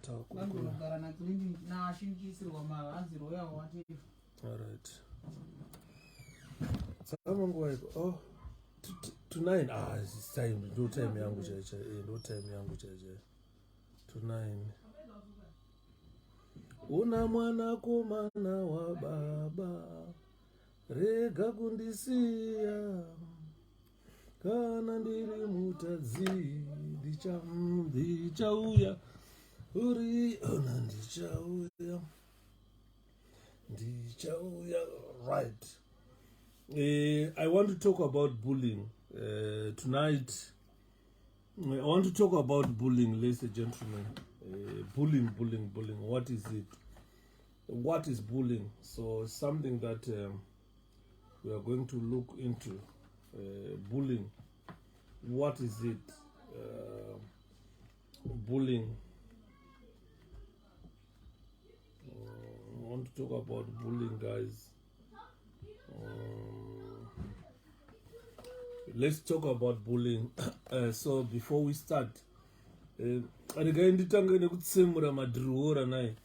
All right. Oh, to 9. It's time. No time yangu chacha. No time yangu chacha. To 9. Una mwana komana wa baba, rega kundisiya, kana ndiri mutadzi, ndichauya, uri ona ndichauya. Right. I want to talk about bullying tonight. I want to talk about bullying, ladies and gentlemen. Bullying. What is it? What is bullying? So it's something that we are going to look into. Bullying. What is it? Bullying. I want to talk about bullying, guys. Let's talk about bullying. So before we start, nditanga nekutsemura madhiriwora nai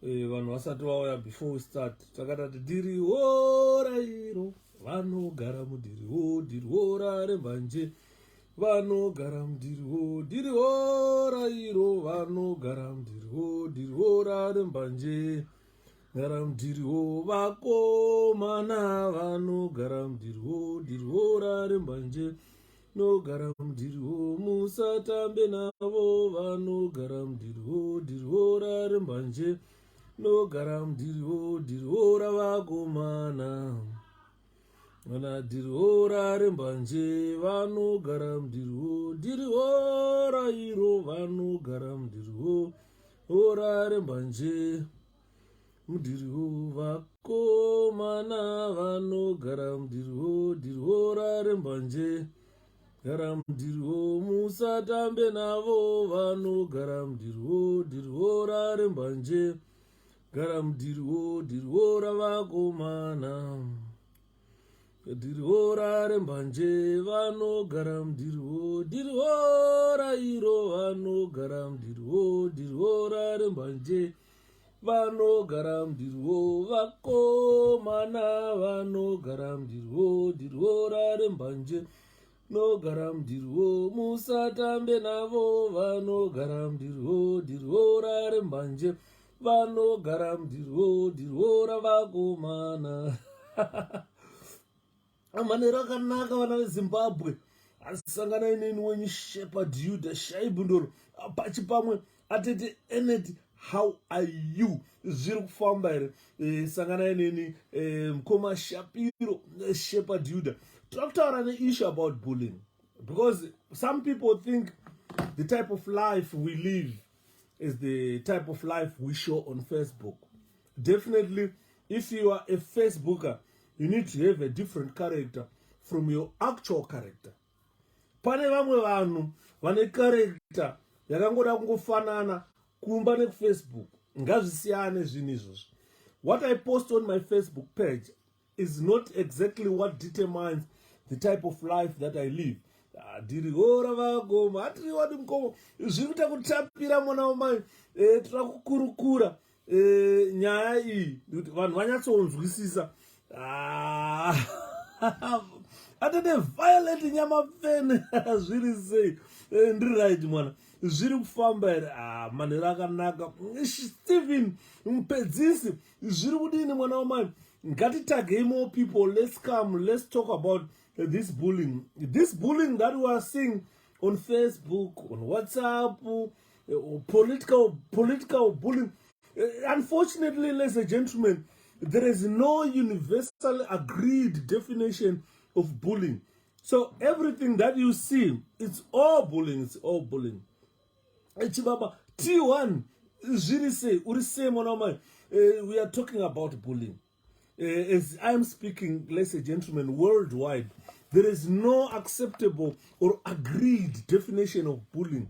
vanhu vasati vauya. Before we start takatati dhiriwora iro vanogara mudhiriwora rembanje, vanogara mudhiriwora iro vanogara mudhiriwora rembanje, gara mudhiriwo vakomana vanogara mudhiriwora rembanje, nogara mudhiriwo musatambe navo vanogara mudhiriwora rembanje, nogara mudhiriwora vakomana vana dhiriwora rembanje, vanogara mudhiriwora iro vanogara mudhiriwora rembanje, mudhiriwo vakomana vanogara mudhiriwora rembanje, gara mudhiriwo musatambe navo vanogara mudhiriwora rembanje, gara mudhiriwora vakomana dhiriwora rembanje, vanogara mudhiriwora iro vanogara mudhiriwora rembanje, vanogara mudhiriwo vakomana vanogara mudhiriwora rembanje, nogara mudhiriwo musatambe navo vanogara mudhiriwora rembanje, vanogara mudhiriwora vakomana. Amane rakanaka vana veZimbabwe. Asisanganai neni wenyu Shepherd Yuda Shaibundoro pachipamwe atete Enet. How are you? Zviri kufamba here. Sanganai neni Mkoma Shapiro Shepherd Yuda. Talk issue about bullying, because some people think the type of life we live is the type of life we show on Facebook. Definitely, if you are a Facebooker, you need to have a different character from your actual character. Pane vamwe vanhu vane character yakangoda kungofanana kumba nekuFacebook. Ngazvisiyane zvinhu izvozvo. What I post on my Facebook page is not exactly what determines the type of life that I live. Dhiriwora vagoma atiriwadi mkomo zvikuita kutapira mwana wamai tirakukurukura nyaya iyi kuti vanhu vanyatsonzwisisa. Atete violent nyamapfene zviri sei. Ndiri right mwana, zviri kufamba here. Manhero akanaka. Stephen Mpedzisi, zviri kudini mwana wamai. Ngatitagei more people. Let's come, let's talk about this bullying. This bullying that we are seeing on Facebook, on WhatsApp, political bullying. Unfortunately, ladies and gentlemen, there is no universal agreed definition of bullying. So everything that you see, it's all bullying. It's all bullying. Chibaba T1 we are talking about bullying. As I am speaking, ladies and gentlemen, worldwide, there is no acceptable or agreed definition of bullying.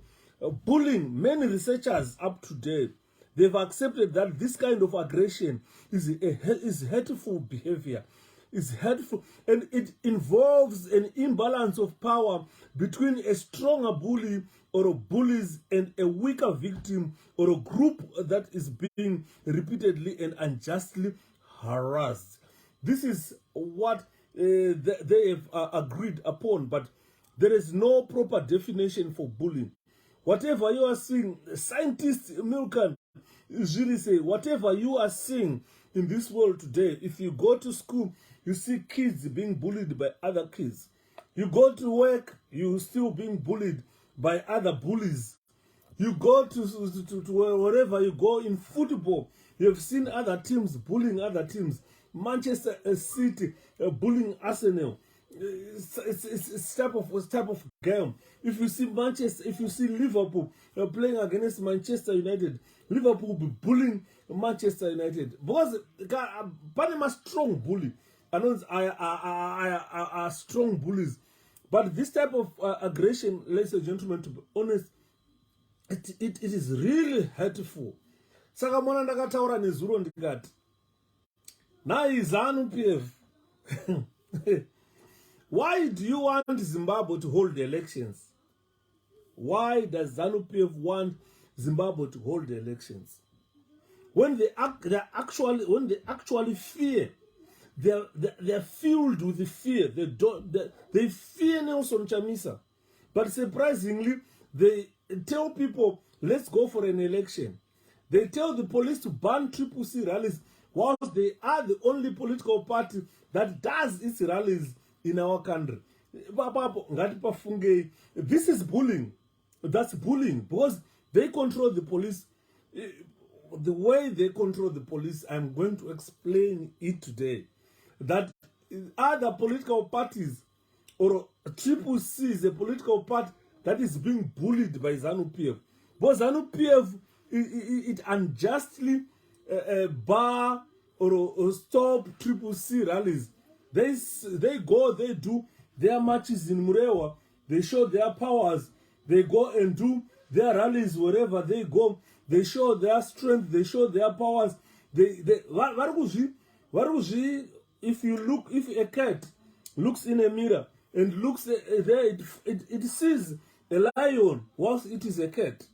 Bullying, many researchers up to date, they've accepted that this kind of aggression is hurtful behavior. It's hurtful, and it involves an imbalance of power between a stronger bully or bullies and a weaker victim or a group that is being repeatedly and unjustly harassed. This is what they have agreed upon, but there is no proper definition for bullying. Whatever you are seeing, scientists Milkan usually say, whatever you are seeing in this world today, if you go to school, you see kids being bullied by other kids. You go to work, you still being bullied by other bullies. You go to wherever you go in football, you have seen other teams bullying other teams. Manchester City bullying Arsenal. It's type of game. If you see Liverpool playing against Manchester United, Liverpool will be bullying Manchester United because Panama strong bully. Are strong bullies, but this type of aggression, ladies and gentlemen, to be honest, it is really hurtful. Saka mwana ndakataura nezuro ndikati nai Zanu PF. Why do you want Zimbabwe to hold the elections? Why does Zanu PF want Zimbabwe to hold the elections? When they actually fear, they're filled with the fear. They fear Nelson Chamisa, but surprisingly, they tell people, "Let's go for an election." They tell the police to ban CCC rallies, whilst they are the only political party that does its rallies in our country. This is bullying. That's bullying because they control the police. The way they control the police, I'm going to explain it today. That other political parties or CCC is a political party that is being bullied by Zanu PF. But Zanu PF, it unjustly bar or stop CCC rallies. They go, they do their marches in Murewa, they show their powers, they go and do their rallies wherever they go, they show their strength, they show their powers. If a cat looks in a mirror and looks there, it sees a lion whilst it is a cat.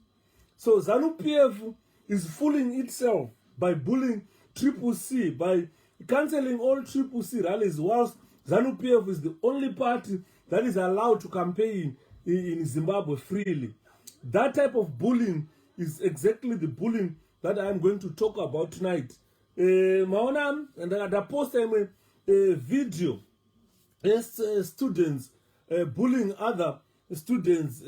So Zanu PF is fooling itself by bullying CCC, by cancelling all CCC rallies, whilst Zanu PF is the only party that is allowed to campaign in Zimbabwe freely. That type of bullying is exactly the bullying that I'm going to talk about tonight. Maona, and I posted a video. Yes, students bullying other students.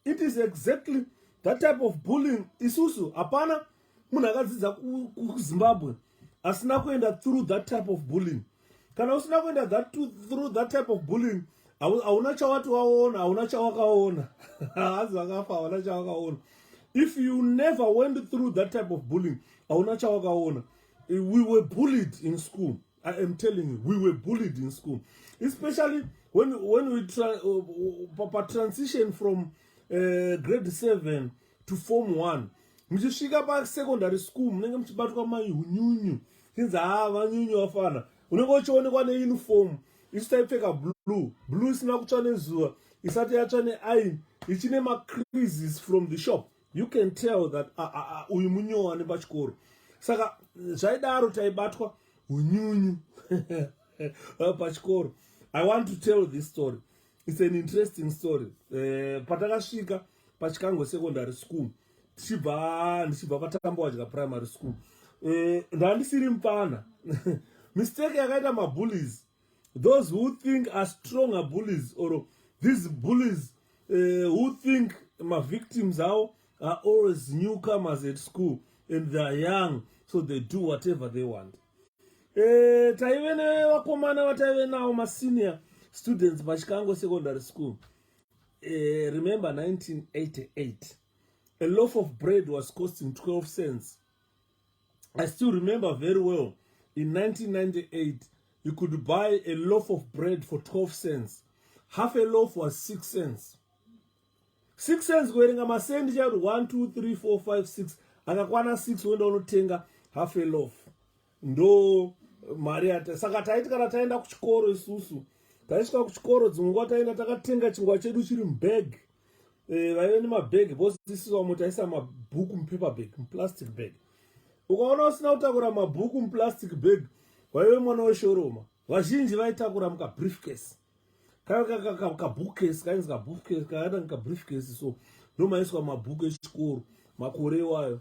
It is exactly that type of bullying. Isusu apana munakadzidza ku Zimbabwe asina kuenda through that type of bullying. Kana usina kuenda through that type of bullying, hauna chawatu waona, hauna chawakaona. Hazi wakafa, hauna chawakaona. If you never went through that type of bullying, hauna chawakaona. We were bullied in school. I am telling you, we were bullied in school, especially when we transition from grade 7 to form 1. Mchishika pa secondary school, mnenge mchibatwa mai unyunyu. Kinza vanyunyu wafana. Unenge uchione ne uniform. Isitaipfeka blue. Blue isina kuchane zuwa. Isati yachane iron. Ichine ma creases from the shop. You can tell that uyu munyo ane pachikoro. Saka zvaidaro taibatwa unyunyu pachikoro. I want to tell this story. It's an interesting story. Patakasvika pachikango secondary school. Ndichibva patambowachika primary school. Ndandisiri mpana. Mistake yakaita mabullies. Those who think are stronger bullies, or these bullies who think my victims are always newcomers at school and they are young, so they do whatever they want. Taivene wakomana wataive nao ma senior students pachikango secondary school. Remember 1988. A loaf of bread was costing 12 cents. I still remember very well. In 1998, you could buy a loaf of bread for 12 cents. Half a loaf was 6 cents. 6 cents going a masendi child 1, 2, 3, 4, 5, 6. Akakwana 6 wenda unotenga half a loaf. Ndo mari saka taiti kana taenda kuchikoro isusu taisvika kuchikoro dzimwe nguva taenda takatenga chingwa chedu chiri mubag vaive nemabhegi bhosi isusu vamwe taisa mabhuku mupaperbag muplastic bag. Ukaona usina kutakura mabhuku muplastic bag waive mwana weshoroma. Vazhinji vaitakura mukabriefcase kabhukesi kainzi kabhukesi kakaita kabriefcase, so ndomaiswa mabhuku echikoro makore iwayo.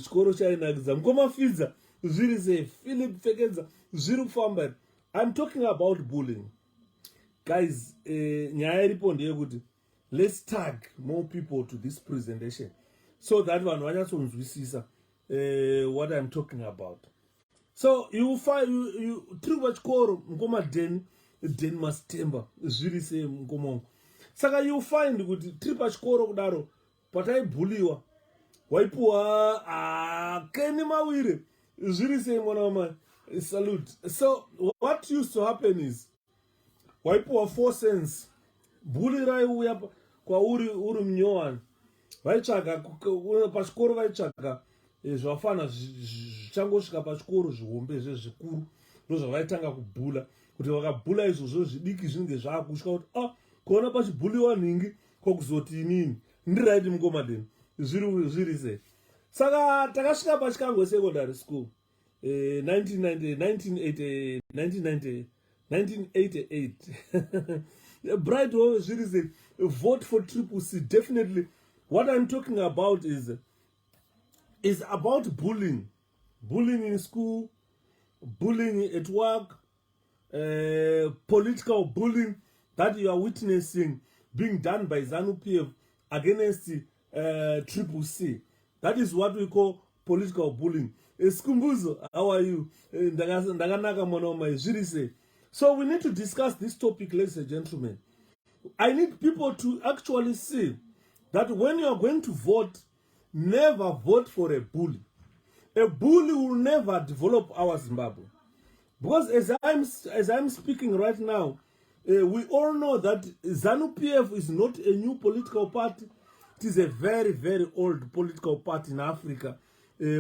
Chikoro chainakidza mukomafidza zviri sei Philip Pfekedza zviri kufamba. I'm talking about bullying guys. Nyaya iripo ndeyekuti let's tag more people to this presentation so that vanhu vanyatsonzwisisa what I'm talking about. So you find you tiri pachikoro mukoma den mastemba zviri sei mukomongo. Saka you find kuti tiri pachikoro kudaro pataibhuliwa waipuwa keni mawire zviri sei mwana wamai salute. So what used to happen is waipuwa 4 cents bhuli raiuya kwauri uri munyowani vaitsvaga pachikoro vaitsvaga zvafana zvichangosvika pachikoro zvihombe zvezvikuru ndozvavaitanga kubhula kuti vakabhula izvozvo zvidiki zvinenge zvakutya kuti kuona pachibhuliwa nhingi kwakuzoti inini ndiraiti mukomadeni zviri sei. Saka takasvika pachikango secondary school 1988 bright hove zviri sei. Vote for CCC. Definitely what I'm talking about is about bullying in school, bullying at work, political bullying that you are witnessing being done by Zanu PF against CCC. That is what we call political bullying. Skumbuzo, how are you? Ndaganaka monoma zviri sei. So we need to discuss this topic, ladies and gentlemen. I need people to actually see that when you are going to vote, never vote for a bully. A bully will never develop our Zimbabwe. Because as I'm speaking right now, we all know that Zanu PF is not a new political party. It is a very, very old political party in Africa,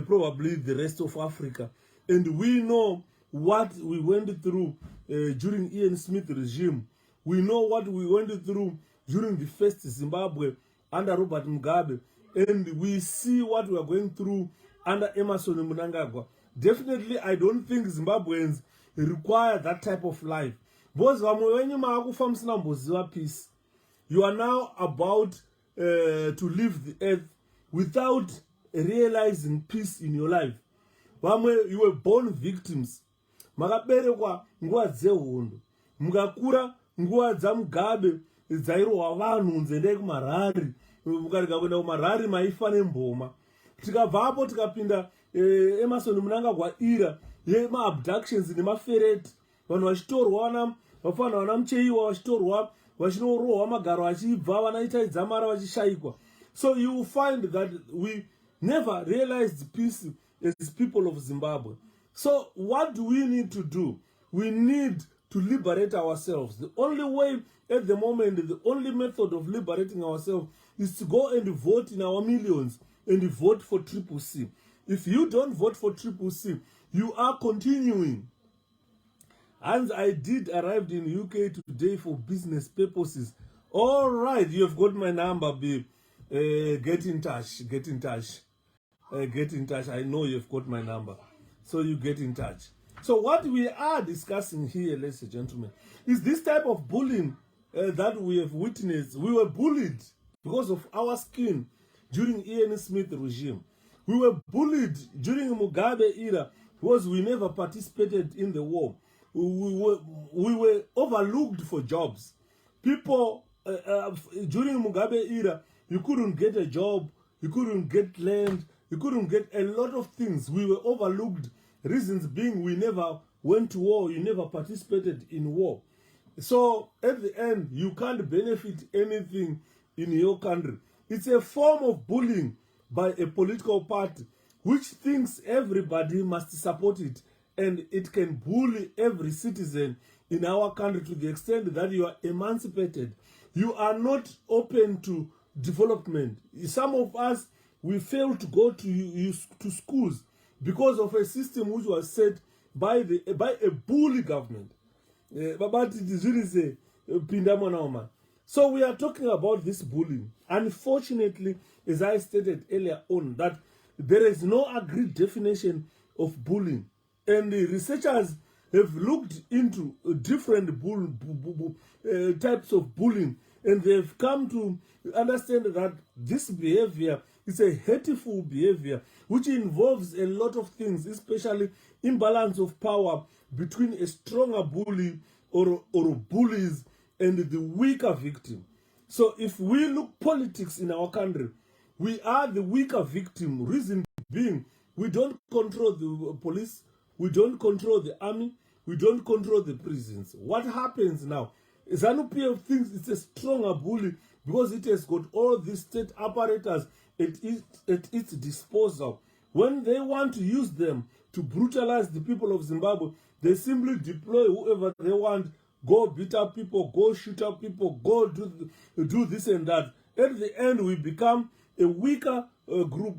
probably the rest of Africa. And we know what we went through during Ian Smith regime. We know what we went through during the first Zimbabwe under Robert Mugabe. And we see what we are going through under Emerson Mnangagwa. Definitely, I don't think Zimbabweans require that type of life. Because peace, you are now about to leave the earth without realizing peace in your life. You were born victims. Makaberekwa nguva dzehondo. Mukakura nguva dzaMugabe dzairohwa vanhu nzende kumarari. Mukarega kuenda kumarari maifa nemboma. Tikabvapo tikapinda Emerson Mnangagwa era yemaabductions nemafereti. Vanhu vachitorwa vafana vana mucheiwa vachitorwa vachinorohwa magaro achibva vanaitaidza mara vachishayikwa. So you will find that we never realized peace as people of Zimbabwe. So what do we need to do? We need to liberate ourselves. The only way at the moment, the only method of liberating ourselves is to go and vote in our millions and vote for CCC. If you don't vote for CCC, you are continuing. And I did arrive in UK today for business purposes. All right, you have got my number, babe. Get in touch. Get in touch. I know you've got my number. So you get in touch. So what we are discussing here, ladies and gentlemen, is this type of bullying that we have witnessed. We were bullied because of our skin during Ian Smith regime. We were bullied during Mugabe era because we never participated in the war. We were overlooked for jobs. People, during Mugabe era, you couldn't get a job, you couldn't get land, you couldn't get a lot of things. We were overlooked. Reasons being we never went to war, you never participated in war. So at the end, you can't benefit anything in your country. It's a form of bullying by a political party which thinks everybody must support it, and it can bully every citizen in our country to the extent that you are emancipated. You are not open to development. Some of us, we fail to go to schools because of a system which was set by a bully government. But it is really say pinda mwana wama. So we are talking about this bullying. Unfortunately, as I stated earlier on, that there is no agreed definition of bullying, and the researchers have looked into different types of bullying, and they've come to understand that this behavior is a hateful behavior which involves a lot of things, especially imbalance of power between a stronger bully or bullies and the weaker victim. So if we look politics in our country, we are the weaker victim. Reason being, we don't control the police, we don't control the army, we don't control the prisons. What happens now? Zanu PF thinks it's a stronger bully because it has got all these state apparatus at its disposal. When they want to use them to brutalize the people of Zimbabwe, they simply deploy whoever they want, go beat up people, go shoot up people, go do this and that. At the end, we become a weaker group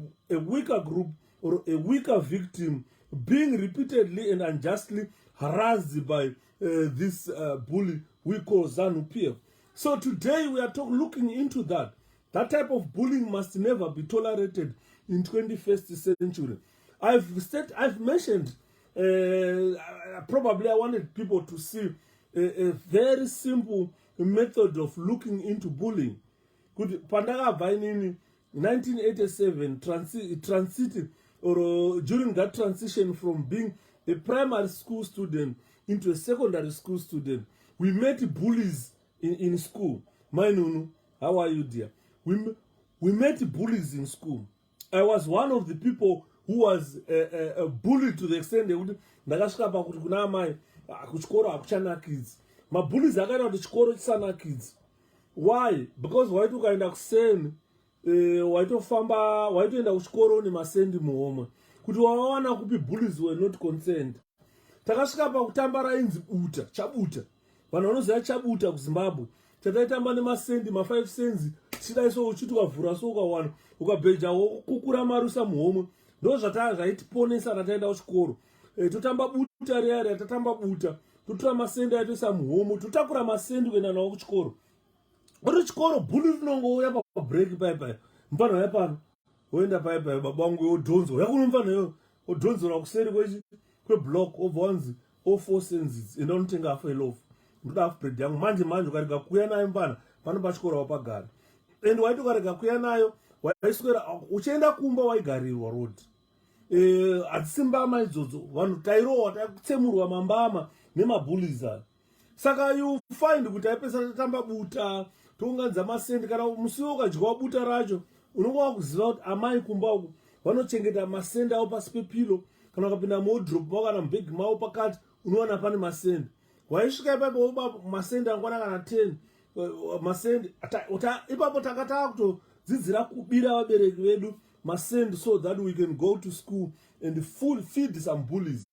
or a weaker victim being repeatedly and unjustly harassed by this bully we call Zanu PF. So today we are looking into that. That type of bullying must never be tolerated in 21st century. I've mentioned, probably I wanted people to see a very simple method of looking into bullying. Could Pandaka Vainini 1987 transited or during that transition from being a primary school student into a secondary school student, we met bullies in school. Mainunu, how are you, dear? We met bullies in school. I was one of the people who was bullied to the extent they would ndakasvika pakuti kuna amai kuchikoro hakuchana kids. Mabullies akaenda kuti chikoro chisana kids. Why? Because waiti ukaenda kuseni waitoenda kuchikoro nemasendi muhomwe kuti wawana kupi bullies were not concerned. Takasvika pakutamba rainzi chabuta. Vanhu vanoziva chabuta kuZimbabwe. Chataitamba nemasendi ma5 cents chidaiso uchiti ukavhura so ukawana ukabheja kukura marusa muhomwe. Ndo zvaitiponesa tataenda kuchikoro. Totamba buta riya tatamba buta. Totora masendi aitoisa muhomwe. Totakura masendi kuenda nawo kuchikoro. Uri chikoro bully rinongouya pabreak paipai. Mfana yapano woenda paipai babangu yodhonzwa. Yakunomfana yo odhonzwa kuseri kweblock obvanzi o4 cents enda unotenga afu elofu. Ndoda half bread yangu manje ukarega kuya nayo mfana pano pachikoro wapagara. And waiti ukarega kuya nayo waiswera uchienda kumba waigarirwa road. Atisimba idzodzo vanhu tairowa takutsemurwa mambama nemabullies aya. Saka you find kuti aipesa tatamba buta tounganidza masendi kana musiwo ukadyiwa buta racho unonga wakuziva kuti amai kumba uku vanochengeta masendi avo pasi pepilo kana ukapinda muwardrobe mavo kana mubhegi mavo pakati unowana pane masendi. Waisvika ipapo woba masendi angwana kana 10 masendi ipapo takataka kutodzidzira kubira vabereki vedu masendi so that we can go to school and feed some bullies.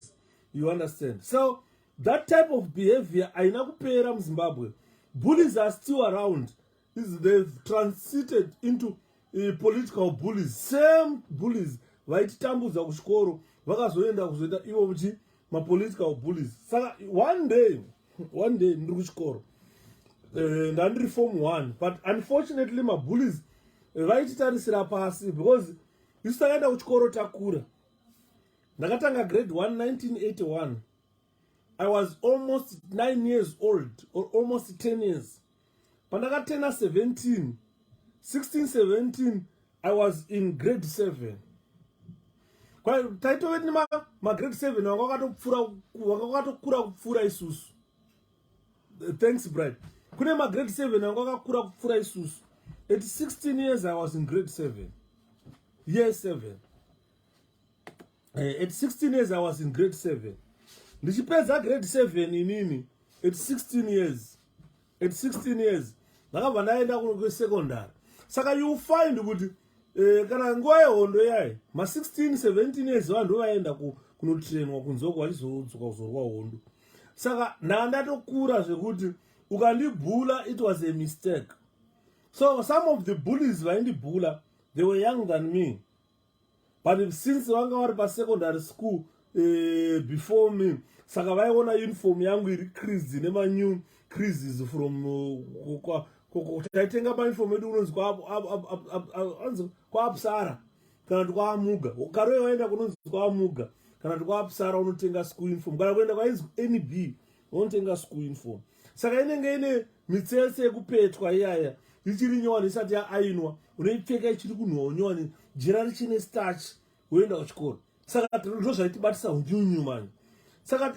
You understand? So that type of behavior aina kupera muZimbabwe. Bullies are still around. They've transited into political bullies. Same bullies vaititambudza kuchikoro vakazoenda kuzoita ivo kuti political bullies. Saka one day ndiri kuchikoro ndandiri form 1, but unfortunately bullies vaititarisira pasi because isu takaenda kuchikoro takura. Ndakatanga grade 1 1981. I was almost 9 years old, or almost 10 years. Pandakatena 16, 17, I was in grade 7. Kwa taito vedu ma grade 7 wakatokura kupfura isusu. Thanks, Brad. Kune ma grade 7 wakakura kupfura isusu. At 16 years, I was in grade 7. Year 7. At 16 years, I was in grade 7. Ndichipedza grade 7 inini at 16 years. At 16 years ndakabva ndaenda kusekondari. Saka you find kuti kana nguva yehondo yayi ma 16 17 years vanhu vaenda kunotrainwa kunzoko vachizodzoka kuzorwa hondo. Saka ndatokura zvekuti ukandibhula it was a mistake. So some of the bullies vaindibhula they were younger than me, but since vanga vari pasecondary school before me. Saka vaiona uniform yangu iri creased nemanew creases from taitenga pauniform yedu unonzi kwaapsara kana kuti kwaamuga. Kare waenda kunonzi kwaamuga kana kuti kwaapsara unotenga school uniform, kana kuenda kwainzi NB unotenga school uniform. Saka inenge ine mitsetse yekupetwa iyaya ichiri nyowani isati yaainwa, unoipfeka ichiri kunhuwa nyowani, jira richine starch, woenda kuchikoro. Saka ndozvaitibatisa unyunyu mani. Saka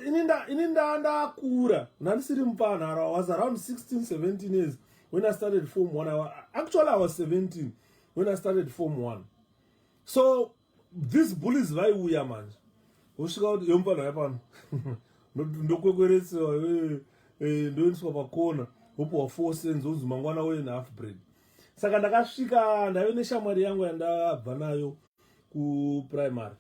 ini ndakura ndandisiri mupanhara. I was around 16 17 years when I started form 1. Actually I was 17 when I started form 1. So these bullies vaiuya manje usvika kuti yomupanhara pano ndokwekweretsiwa ndoendeswa pakona wopuwa 4 cents wonzi mangwana wena half bread. Saka ndakasvika ndaive neshamwari yangu yandabva nayo kuprimary.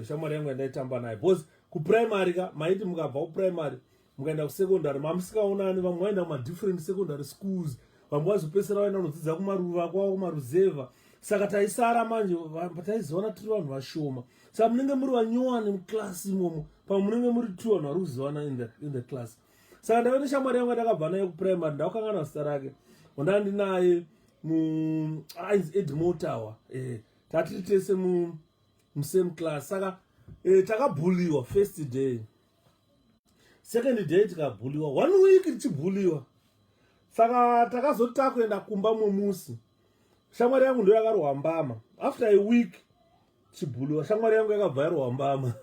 Shamwari yangu yandaitamba nayo because kuprimary ka maiti mukabva kuprimary mukaenda kusekondari mamusikaonani, vamwe vaenda kumadifferent secondary schools, vamwe vazopesera vaenda kunodzidza kumaruva kwavo kumaruzeva. Saka taisara manje pataizoona tiri vanhu vashoma. Saka munenge muri vanyowani muklasi imomo, pamwe munenge muri 2 vanhu vari kuziwana in the class. Saka ndaive neshamwari yangu yandakabva nayo kuprimary, ndaukangana zita rake, ndandinaye ainzi Edmotawa. Tatiri tese musame class. Saka takabhuliwa first day, second day tikabhuliwa, 1 week tichibhuliwa. Saka takazoti takuenda kumba momusi, shamwari yangu ndo yakarohwa mbama. After a week tichibhuliwa, shamwari yangu yakabva yarohwa mbama.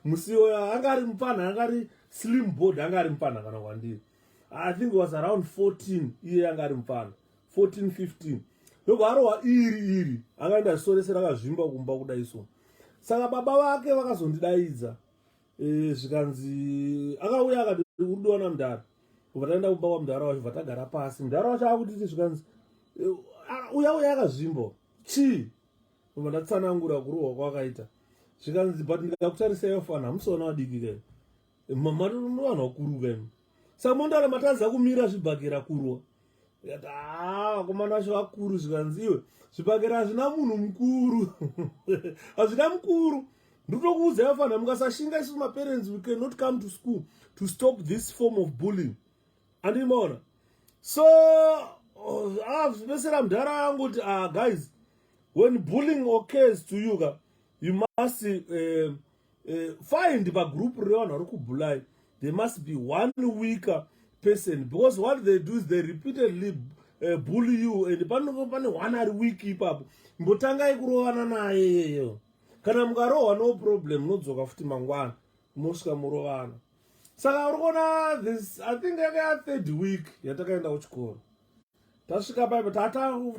Musiwo angari mupana, angari slim board, angari mupana kana kwandiri. I think it was around 14 iye angari mupana, 14 15. Yobva arohwa iri akaenda soresera akazvimba kumba kudaiso. Saka baba vake vakazondidaidza, zvikanzi akauya akati udiwana mudhara. Ubva taenda kumba kwamudhara wacho, bva tagara pasi. Mudhara wacho akutiti zvikanzi uya akazvimba chii. Ubva ndatsanangura kurohwa kwakaita. Zvikanzi but ndikakutarisai fana hamusiona vadiki kai, vanhu vakuru kai. Saka mondare matadza kumira zvibhakera kurwa. Vakomana vacho vakuru. Zvikanzi iwe zvibhakera hazvina munhu mukuru. Hazvina mukuru. Ndinokuudzai fana mukasashinga isusu maparents, we cannot come to school to stop this form of bullying. Andimaona. So zvipesera mudhara yangu kuti guys, when bullying occurs to you, you must find pagroup revanhu vari kubulai, there must be one weaker person, because what they do is they repeatedly bully you, and pane one ari weak ipapo, mbotangai kurovana naye iyeyo. Kana mukarohwa no problem, nodzoka futi mangwana mosvika murovana. Saka uri kuona this, I think yaka 3rd week yatakaenda kuchikoro. Tasvika paipo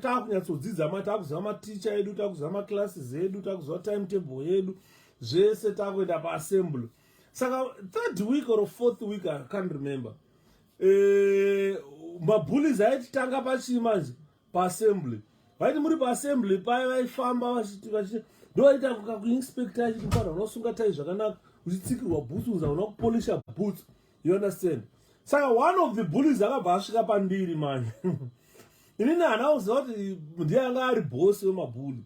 takunyatsodzidza, takuziva maticha edu, takuziva maclasses edu, takuziva timetable yedu, zvese takuenda paassembly. Saka 3rd week or 4th week, I can't remember, mabullies aititanga pachii manje paassembly. Vaiti muri paassembly paya vaifamba vachiti ndoaita kuinspector achiti mfana unosunga tai zvakanaka, uchitsikirwa boots, uzaona kupolisha boots, you understand. Saka one of the bullies akabva asvika pandiri manje. Inini hana kuziva kuti ndiye anga ari bosi wemabhuli.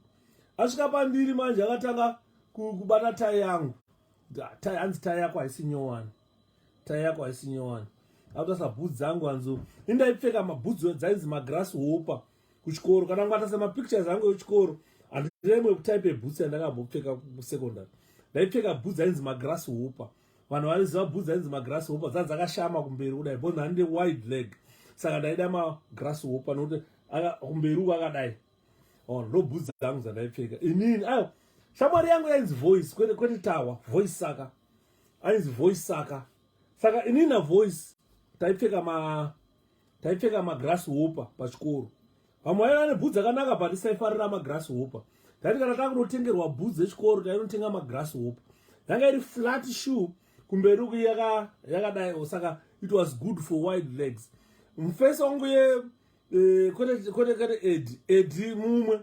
Asvika pandiri manje akatanga kubata tai yangu. Hanzi tai yako haisi nyowani, tai yako haisi nyowani. Akutasa boots dzangu hanzo. Indaipfeka maboots dzainzi magrasshopper kuchikoro. Kana kubatasa mapictures angu echikoro, handiremwe kutype boots yandakambopfeka kusekondari. Ndaipfeka boots dzainzi magrasshopper. Vanhu vaiziva boots dzainzi magrasshopper, dzanga dzakashama kumberi kudai, because handine wide leg. Saka ndaida magrasshopper nokuti kumberi uko akadai. Ndo boots dzangu dzandaipfeka. Inini shamwari yangu yainzi Voice, kwete Tawa, Voice Saka. Ainzi Voice Saka. Saka inini na Voice taipfeka magrasshopper pachikoro. Vamwe vaiva nebhudzi akanaka but isaifarira magrasshopper. Taiti kana takunotengerwa bhudzi echikoro tainotenga magrasshopper. Yanga iri flat shoe, kumberi uku yakadai. Saka it was good for wide legs. Mufesi wangu kwete Edi mumwe,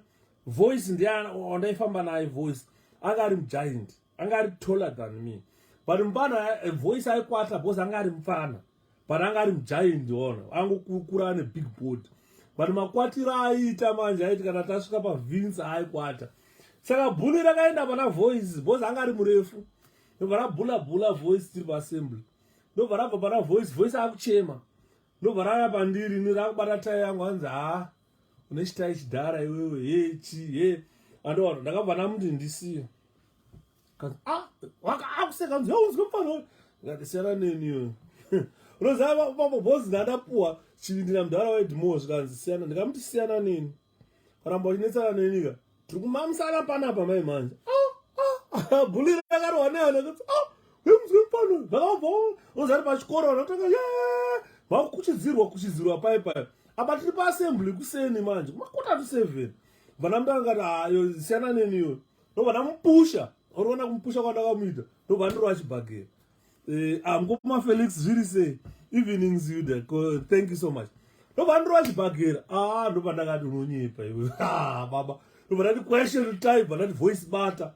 Voice ndiye wandaifamba naye. Voice anga ari giant, anga ari taller than me. But mpana Voice aikwata because anga ari mfana, but anga ari giant ona, angokura ane big board. But makwatira aiita manje aiti kana tasvika paVince aikwata. Saka bhuli rakaenda pana Voice because anga ari murefu. ndobva rabhula voice tiri paassembly, ndobva rabva pana voice akuchema, ndobva rauya pandiri ini rakubata tai yangu anzi une chitai chidhara iwewe chi andoona ndakabva namuti ndisiyo akuseka nzi unzwe mufana ngati siyana neniyo unoziva papo bhozi ndadapuwa chivindira mudhara wedhimo zvikanzi siyana, ndikamuti siyana neni karamba uchinetsana nenika tiri kumamisana panapa mai manje bhuli rakarohwa neana kuti wemuzwe mufano ndakabva unozari pachikoro ndakutanga vakuchidzirwa paipai apa tiri paassembly kuseni manje kumakota tu 7 vanamutanga yo siyana neniyo ndobva ndamupusha uriona kumupusha kwandakamuita ndobva ndiri wachibhagera amukopuma Felix zviri sei evenings Yuda, thank you so much. Ndobva ndiri wachibhagera ndobva ndakati unonyepa iwe baba ndobva ndati question type ndati voice bata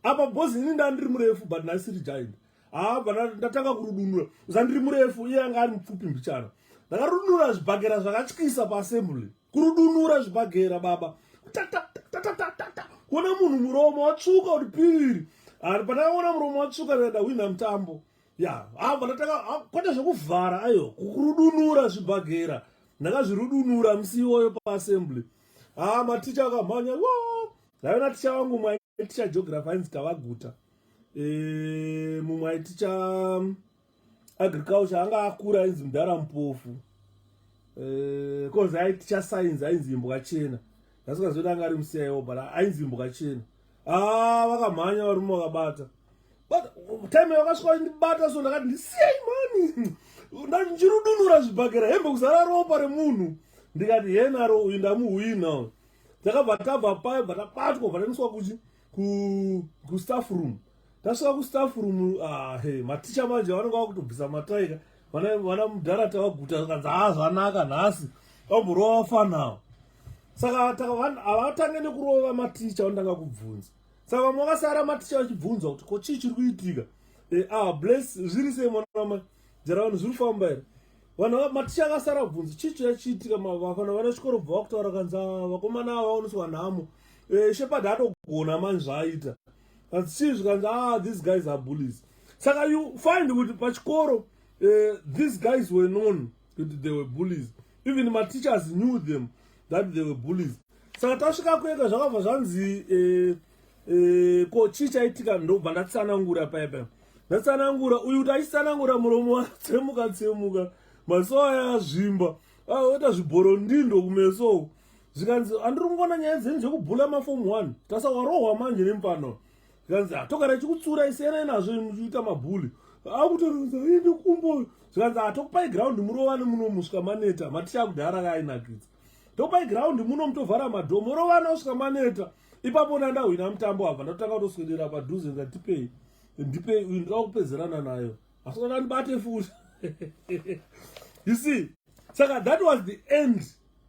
apa bhozi ini ndandiri murefu but nasiri giant ndatanga kurudunura uzandiri murefu iye anga ari mupfupi mbichana ndakarudunura zvibhagera zvakatyisa paassembly kurudunura zvibhagera baba kuona munhu muromo watsvuka kuti piri pandakaona muromo watsvuka ndadawina mutambo ndatanga kwete zvekuvhara aiyo kurudunura zvibhagera ndakazvirudunura musi iwoyo paassembly maticha akamhanya ndaive naticha wangu mumwe aiticha geography ainzi Tavaguta, mumwe aiticha agriculture anga akura ainzi Mudhara Mupofu, kozi aiticha science ainzi Imbwachena, ndasikazoti anga ari musiyaiwo but ainzi Imbwachena. Vakamhanya varume vakabata but time yakasvika ndibata so ndakati ndisiyai mani ndati ndichirudunura zvibhagera hembe kuzara ropa remunhu ndikati henaro uyu ndamuhwina takabva tabva payo bva tabatwa bva taendeswa kustaff room. Tasvika kustaff room maticha manje vanenge vakutobvisa mataika vana Mudhara Tavaguta zikanzi zvanaka nhasi vamborova vafanawo saka havatange nekurova maticha vandanga kubvunza saka vamwe vakasara maticha vachibvunzwa kuti ko chii chiri kuitika bless zviri sei mwana jara vanhu zviri kufamba here vanhu maticha akasara kubvunza chii chachiitika vafana vana chikoro bva vakutaura kanzi vakomana ava vaoneswa nhamo shepard atogona mani zvaaita kanzi chii zvikanzi these guys are bullies. Saka you find kuti pachikoro these guys were known kuti they were bullies, even my teachers knew them that they were bullies. Saka tasvika kuega zvakabva zvanzi ko chii chaitika ndobva ndatsanangura paipai ndatsanangura uyu kuti achitsanangura muromo watsemuka maso aya azvimba oita zvibhorondindo kumeso zvikanzi handiri kungoona nyaya dzenyu dzekubhula mafomu 1 tasa warohwa manje nemufano zvikanzi togara chikutsura isiyanai nazvo muchiita mabhuli akutorinza indi kumbo zvikanzi tokupai ground murovane muno musvika maneta maticha akudhara kaainakidza tokupai ground muno mutovhara madho murovana usvika maneta ipapo ndandahwina mutambo abva ndatotanga kutoswedera padhuze ndikati ndipei uyu ndoda kupedzerana nayo asi kana ndibate futi you see. Saka that was the end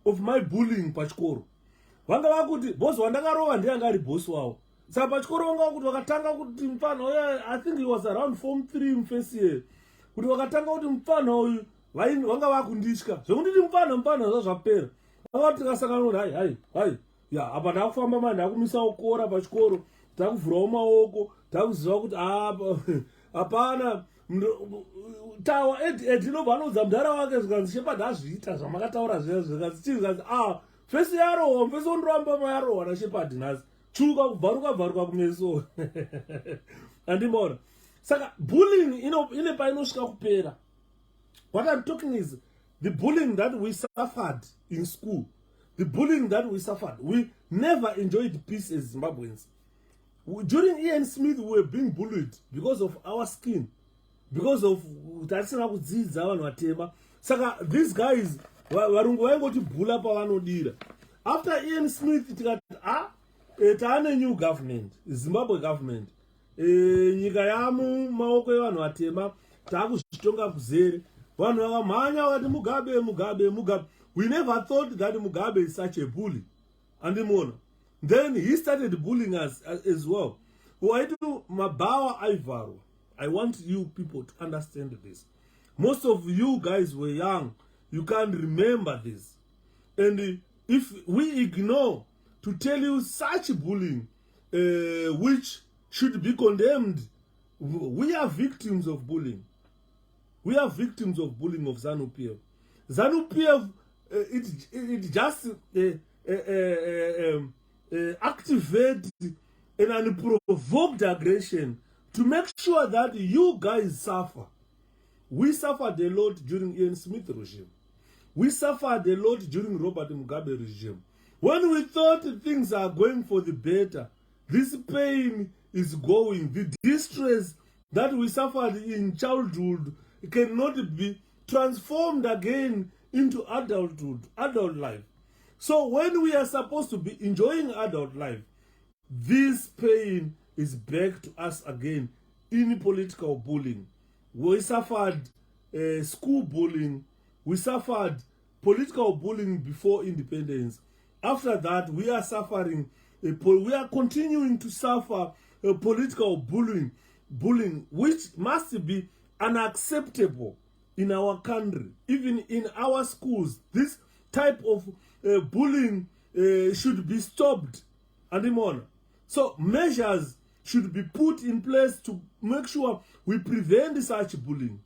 of my bullying pachikoro. Vanga vakuti bosi wandakarova ndiye anga ari bosi wavo. Saka pachikoro vanga vakuti vakatanga kuti mufana uyu I think he was around form 3 first year kuti vakatanga kuti mufana uyu vanga vakunditya zvekunditi mufana zvazvapera vanga kuti tikasangana kuti hai apa ndakufamba mani ndakumisa ukora pachikoro takuvhurawo maoko takuziva kuti hapana tawa edinobva anodza mudhara wake zvikanzi shepard azviita zvamakataura zvikanzi chii zvikanzi fesi yarohwa fesi ondoramba mayarohwa nashepard nhasi chuka kubvaruka kumeso andimbaona. Saka bullying ine painosvika kupera. What I'm talking is the bullying that we suffered in school, the bullying that we suffered, we never enjoyed peace as Zimbabweans. During Ian Smith, we were being bullied because of our skin, because of Saka these guys varungu vaingoti bhula pavanodira. After Ian Smith taane new government, Zimbabwe government, nyika yamu maoko evanhu vatema taakuzvitonga kuzere vanhu vakamhanya vakati Mugabe. We never thought that Mugabe is such a bully. Andimona. Then he started bullying us as well. Waitu mabawa aivaro. I want you people to understand this. Most of you guys were young. You can't remember this. And if we ignore to tell you such bullying, which should be condemned We are victims of bullying. We are victims of bullying of Zanu PF. Zanu PF, it just activate an unprovoked aggression to make sure that you guys suffer. We suffered a lot during Ian Smith regime. We suffered a lot during Robert Mugabe regime. When we thought things are going for the better, this pain is going. The distress that we suffered in childhood cannot be transformed again into adulthood, adult life. So when we are supposed to be enjoying adult life, this pain is back to us again in political bullying. We suffered school bullying. We suffered political bullying before independence. After that, we are suffering. We are continuing to suffer political bullying, which must be unacceptable in our country, even in our schools. This type of bullying should be stopped. And so measures should be put in place to make sure we prevent such bullying.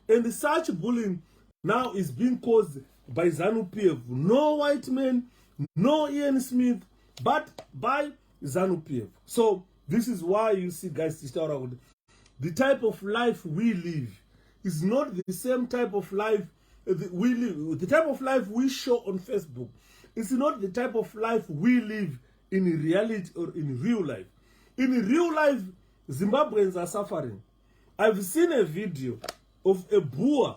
And such bullying now is being caused by Zanu PF. No white man, no Ian Smith, but by Zanu PF. So this is why you see, guys, the type of life we live is not the same type of life we live. The type of life we show on Facebook is not the type of life we live in reality or in real life. In real life, Zimbabweans are suffering. I've seen a video of a Boer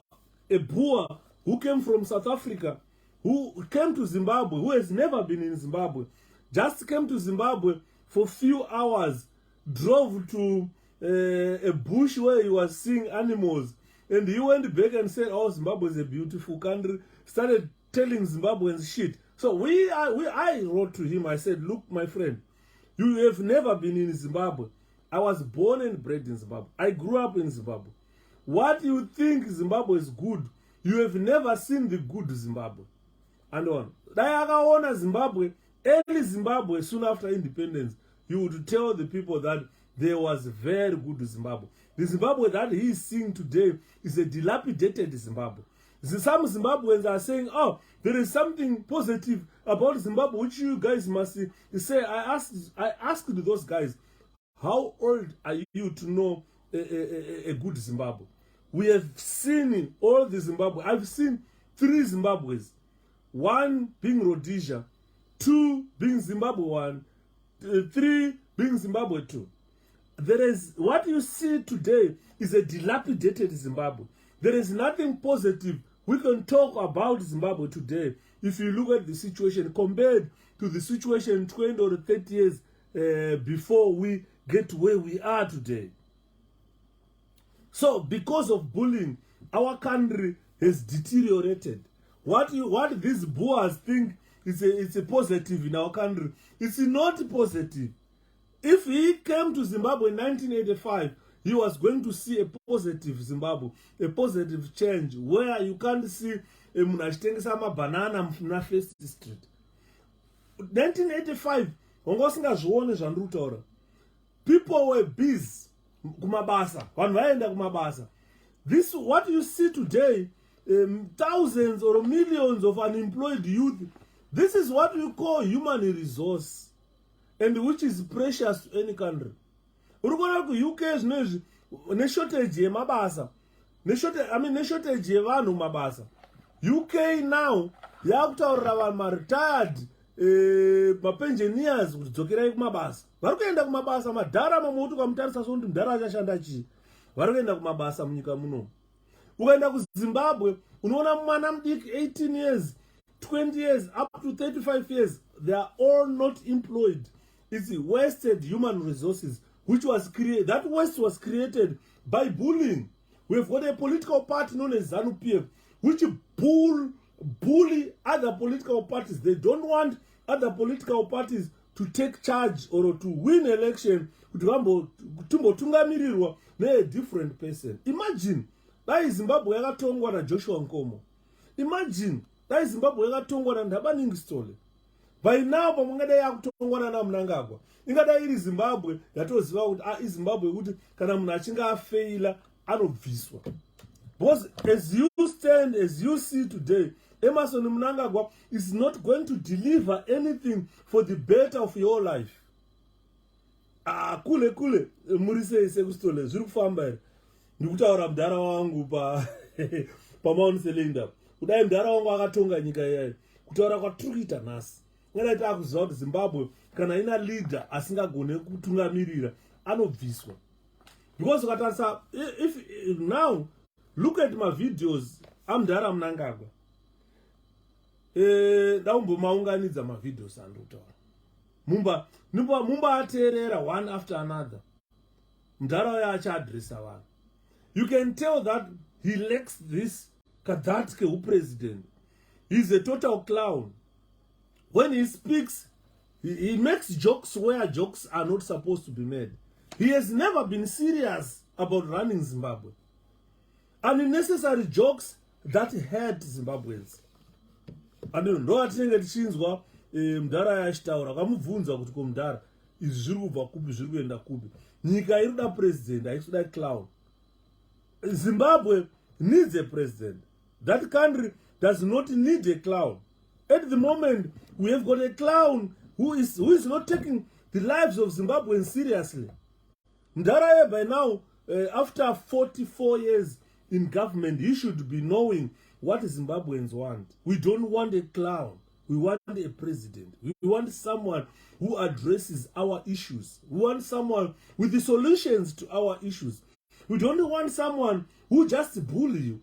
who came from South Africa, who came to Zimbabwe, who has never been in Zimbabwe, just came to Zimbabwe for a few hours, drove to a bush where he was seeing animals, and he went back and said, oh, Zimbabwe is a beautiful country, started telling Zimbabweans shit. So I wrote to him, I said, look, my friend, you have never been in Zimbabwe. I was born and bred in Zimbabwe. I grew up in Zimbabwe. What you think Zimbabwe is good, you have never seen the good Zimbabwe. And on. Dayakaona Zimbabwe, early Zimbabwe, soon after independence, you would tell the people that there was very good Zimbabwe. The Zimbabwe that he is seeing today is a dilapidated Zimbabwe. Some Zimbabweans are saying, oh, there is something positive about Zimbabwe, which you guys must say. I asked those guys, how old are you to know a good Zimbabwe? We have seen all the Zimbabwe. I've seen 3 Zimbabwe's. 1 being Rhodesia, 2 being Zimbabwe 1, 3 being Zimbabwe 2. There is, what you see today is a dilapidated Zimbabwe. There is nothing positive we can talk about Zimbabwe today if you look at the situation compared to the situation 20 or 30 years before we get to where we are today. So because of bullying, our country has deteriorated. What these Boers think it's a positive in our country, it's not positive. If he came to Zimbabwe in 1985, he was going to see a positive Zimbabwe, a positive change, where you can't see a munachitengesa banana na First Street. 1985, wangosingazvione zvandiri. People were busy kumabasa, vanhu vaenda kumabasa. This, what you see today, thousands or millions of unemployed youth, this is what we call human resource, and which is precious to any country. Urikona ku UK zvinezvi ne shortage yemabasa, ne shortage yevanhu mabasa. UK now yakutaurira vanhu retired mapensioners kudzokerai kumabasa. Vari kuenda kumabasa, madhara mamuti kwamutarisa sokuti mudhara achashanda chii. Vari kuenda kumabasa munyika muno. Ukaenda kuZimbabwe unoona mwana mudiki 18 years, 20 years, up to 35 years, they are all not employed. It's wasted human resources, which was created. That waste was created by bullying. We've got a political party known as Zanu PF, which bully other political parties. They don't want other political parties to take charge or to win election kutumbotungamirirwa a different person. Imagine that is Zimbabwe yakatongwa na Joshua Nkomo. Imagine that is Zimbabwe yakatongwa na Ndabaningi Stole. By now pamungadai yakutongwana naMnangagwa ingadai iri Zimbabwe yatoziva kuti iZimbabwe kuti kana munhu achinge afeila anobviswa. Because as you stand, as you see today, Emerson Mnangagwa is not going to deliver anything for the better of your life. Kule murise sekustole zviri kufamba here. Ndikutaura mudhara wangu pa Mount Selinda. Kudai mudhara wangu akatonga nyika iyayi. Kutaura kwatiri kuita nhasi. Ngati akuziva kuti Zimbabwe kana ina leader asingagone kutungamirira anobviswa. Because ukatarisa, if now look at my videos amudhara Mnangagwa. Daumbomaunganidza mavideos andokutaura. Mumba ateerera one after another. Mudhara uya achiadresa vanhu. You can tell that he lacks this kadatke upresident. He's a total clown. When he speaks, he makes jokes where jokes are not supposed to be made. He has never been serious about running Zimbabwe. Unnecessary jokes that hurt Zimbabweans. Ndo atinenge tichinzwa mudhara yachitaura kamubvunza kuti mudhara izvi zviri kubva kupi zviri kuenda kupi. Nyika irikuda president, haikuda clown. Zimbabwe needs a president. That country does not need a clown. At the moment, we have got a clown who is not taking the lives of Zimbabweans seriously. Ndaraye by now, after 44 years in government, he should be knowing what Zimbabweans want. We don't want a clown. We want a president. We want someone who addresses our issues. We want someone with the solutions to our issues. We don't want someone who just bully you.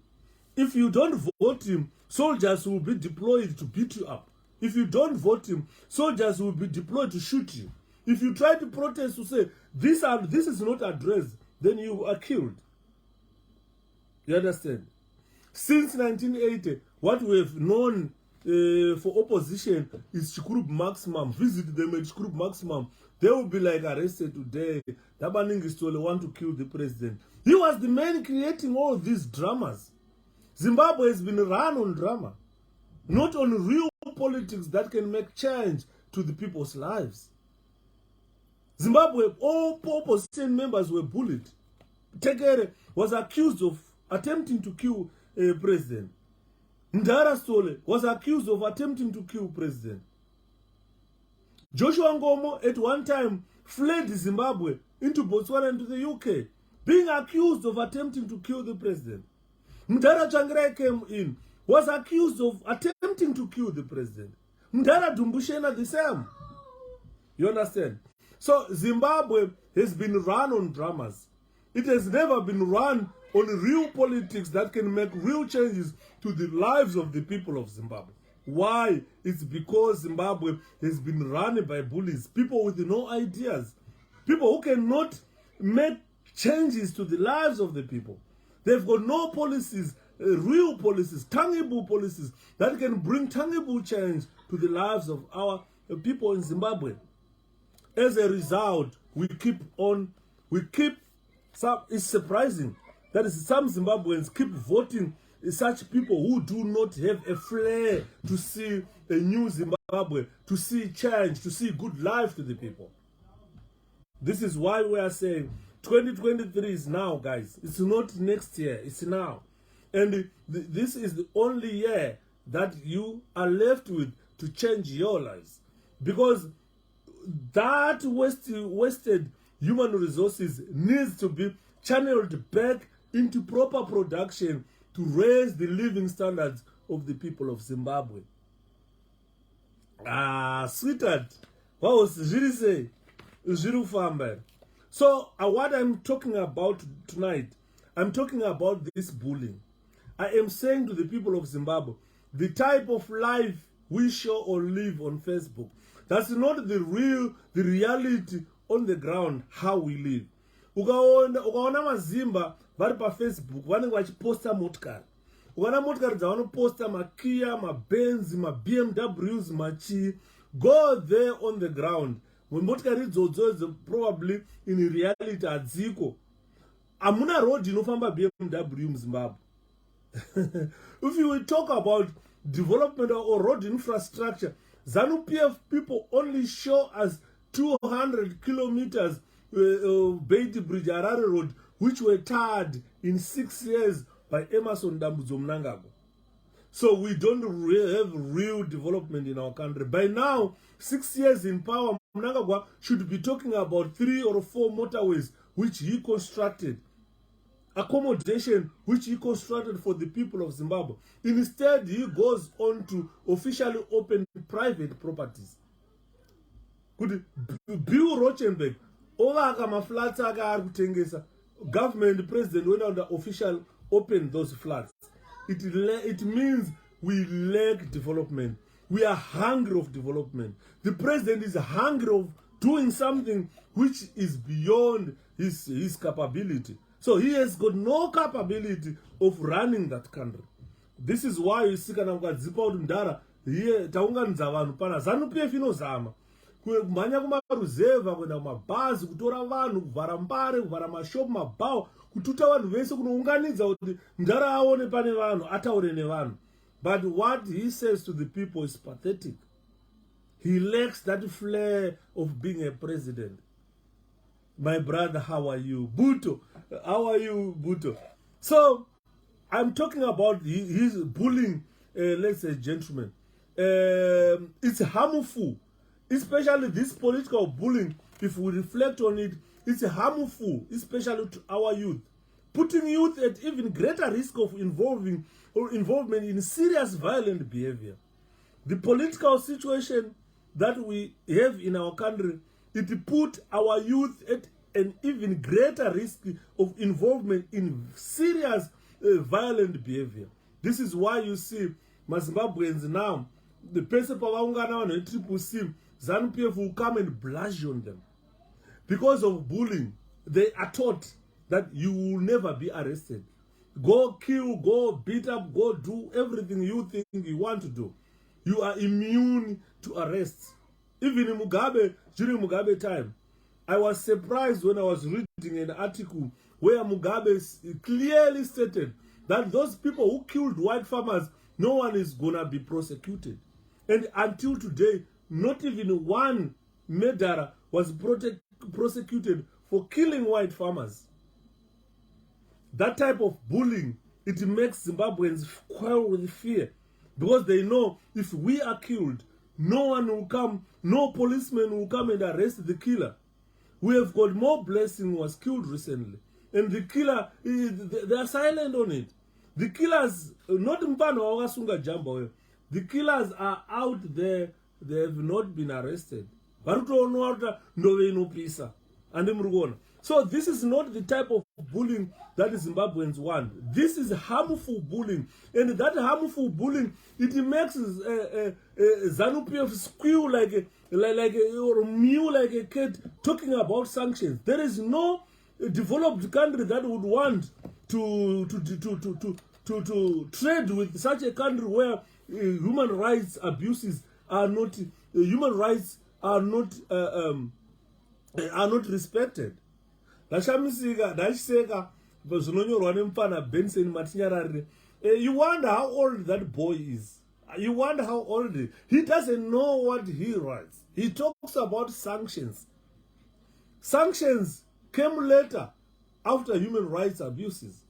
If you don't vote him, soldiers will be deployed to beat you up. If you don't vote him, soldiers will be deployed to shoot you. If you try to protest to say, this is not addressed, then you are killed. You understand? Since 1980, what we have known for opposition is Chikurup Maximum. Visit them at Chikurup Maximum. They will be like arrested today. Dabaningistole want to kill the president. He was the man creating all these dramas. Zimbabwe has been run on drama, not on real politics that can make change to the people's lives. Zimbabwe, all opposition members were bullied. Tegere was accused of attempting to kill a president. Ndara Sole was accused of attempting to kill president. Joshua Ngomo at one time fled Zimbabwe into Botswana and to the UK, being accused of attempting to kill the president. Mdara Changirai came in, was accused of attempting to kill the president. Mdara Dumbushena the same. You understand? So Zimbabwe has been run on dramas. It has never been run on real politics that can make real changes to the lives of the people of Zimbabwe. Why? It's because Zimbabwe has been run by bullies, people with no ideas, people who cannot make changes to the lives of the people. They've got no policies, real policies, tangible policies that can bring tangible change to the lives of our people in Zimbabwe. As a result, it's surprising that some Zimbabweans keep voting such people who do not have a flair to see a new Zimbabwe, to see change, to see good life to the people. This is why we are saying 2023 is now, guys. It's not next year, it's now. And this is the only year that you are left with to change your lives. Because that wasted human resources needs to be channeled back into proper production to raise the living standards of the people of Zimbabwe. Sweetheart, what was Jiri say? Jiri Famba. So, what I'm talking about tonight, I'm talking about this bullying. I am saying to the people of Zimbabwe, the type of life we show or live on Facebook, that's not the reality on the ground, how we live. Ukaona mazimba vari pa Facebook vanenge vachiposta motikari. Ukaona motikari dzavanoposta maKia, maBenz, maBMWs, machi. Go there on the ground. When motikari idzodzo probably in reality hadziko. Hamuna road inofamba BMW muZimbabwe. If you will talk about development or road infrastructure, Zanu PF people only show us 200 kilometers Beiti Bridge Harare Road, which were tarred in 6 years by Emerson Dambudzo Mnangagwa. So we don't have real development in our country. By now, 6 years in power, Mnangagwa should be talking about 3 or 4 motorways which he constructed, accommodation which he constructed for the people of Zimbabwe. Instead, he goes on to officially open private properties. Could Bill Rochenberg, government president went on the official open those flats. It means we lack development. We are hungry of development. The president is hungry of doing something which is beyond his capability. So he has got no capability of running that country. This is why you see kana ukadzipa kuti ndara here taunganidza vanhu pana Zanu PF inozama kumhanya kumaruzeva kuenda kumabhazi kutora vanhu kuvhara mbare kuvhara mashopu mabhawa kututa vanhu vese kunounganidza kuti ndara aone pane vanhu ataure nevanhu. But what he says to the people is pathetic. He lacks that flair of being a president. My brother, how are you? Buto, how are you, Buto? So, I'm talking about his bullying, let's say, gentlemen. It's harmful, especially this political bullying. If we reflect on it, it's harmful, especially to our youth, putting youth at even greater risk of involvement in serious violent behavior. The political situation that we have in our country, it put our youth at an even greater risk of involvement in serious violent behavior. This is why you see Zimbabweans now, the person of Triple C, Zanu PF will come and blush on them. Because of bullying, they are taught that you will never be arrested. Go kill, go beat up, go do everything you think you want to do. You are immune to arrests. Even in Mugabe, during Mugabe time, I was surprised when I was reading an article where Mugabe clearly stated that those people who killed white farmers, no one is gonna be prosecuted. And until today, not even one murderer was prosecuted for killing white farmers. That type of bullying, it makes Zimbabweans quail with fear, because they know if we are killed, no one will come, no policeman will come and arrest the killer. We have got more blessing who was killed recently, and the killer, they are silent on it. The killers, not Mpano Wagasunga Jambo, the killers are out there, they have not been arrested. So this is not the type of bullying that Zimbabweans want. This is harmful bullying. And that harmful bullying, it makes Zanu PF squeal or mew like a cat talking about sanctions. There is no developed country that would want to trade with such a country where human rights abuses are not, human rights are not respected. You wonder how old that boy is. You wonder how old he is. He doesn't know what he writes. He talks about sanctions. Sanctions came later after human rights abuses.